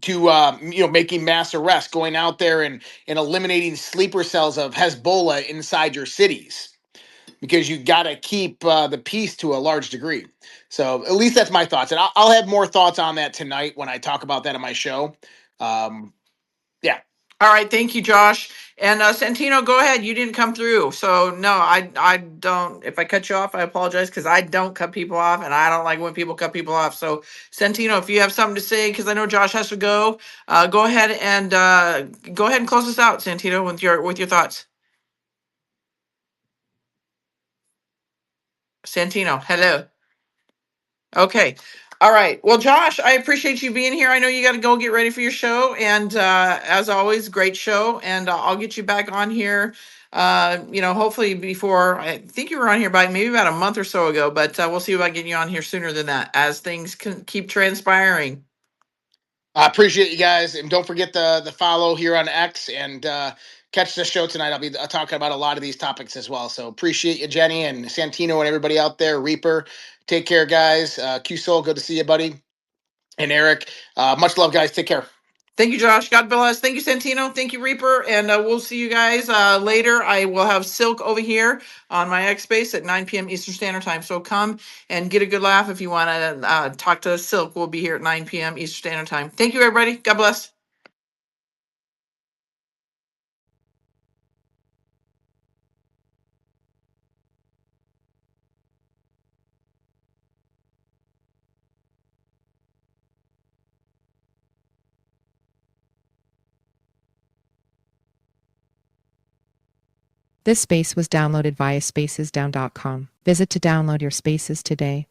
to making mass arrests, going out there and eliminating sleeper cells of Hezbollah inside your cities, because you got to keep the peace to a large degree. So at least that's my thoughts, and I'll have more thoughts on that tonight when I talk about that on my show. Yeah. All right, thank you, Josh. And Santino, go ahead. You didn't come through, so no, I don't. If I cut you off, I apologize, because I don't cut people off, and I don't like when people cut people off. So, Santino, if you have something to say, because I know Josh has to go, go ahead and close us out, Santino, with your thoughts. Santino, hello. Okay. All right. Well, Josh, I appreciate you being here. I know you got to go get ready for your show. And as always, great show. And I'll get you back on here, hopefully before, I think you were on here maybe about a month or so ago, but we'll see about getting you on here sooner than that as things can keep transpiring. I appreciate you guys, and don't forget the follow here on X, and catch the show tonight. I'll be talking about a lot of these topics as well. So appreciate you, Jenny and Santino, and everybody out there. Reaper, take care, guys. Q Soul, good to see you, buddy. And Eric, much love, guys. Take care. Thank you, Josh. God bless. Thank you, Santino. Thank you, Reaper. And we'll see you guys later. I will have Silk over here on my X Space at 9 p.m. Eastern Standard Time. So come and get a good laugh if you want to talk to Silk. We'll be here at 9 p.m. Eastern Standard Time. Thank you, everybody. God bless. This space was downloaded via spacesdown.com. Visit to download your spaces today.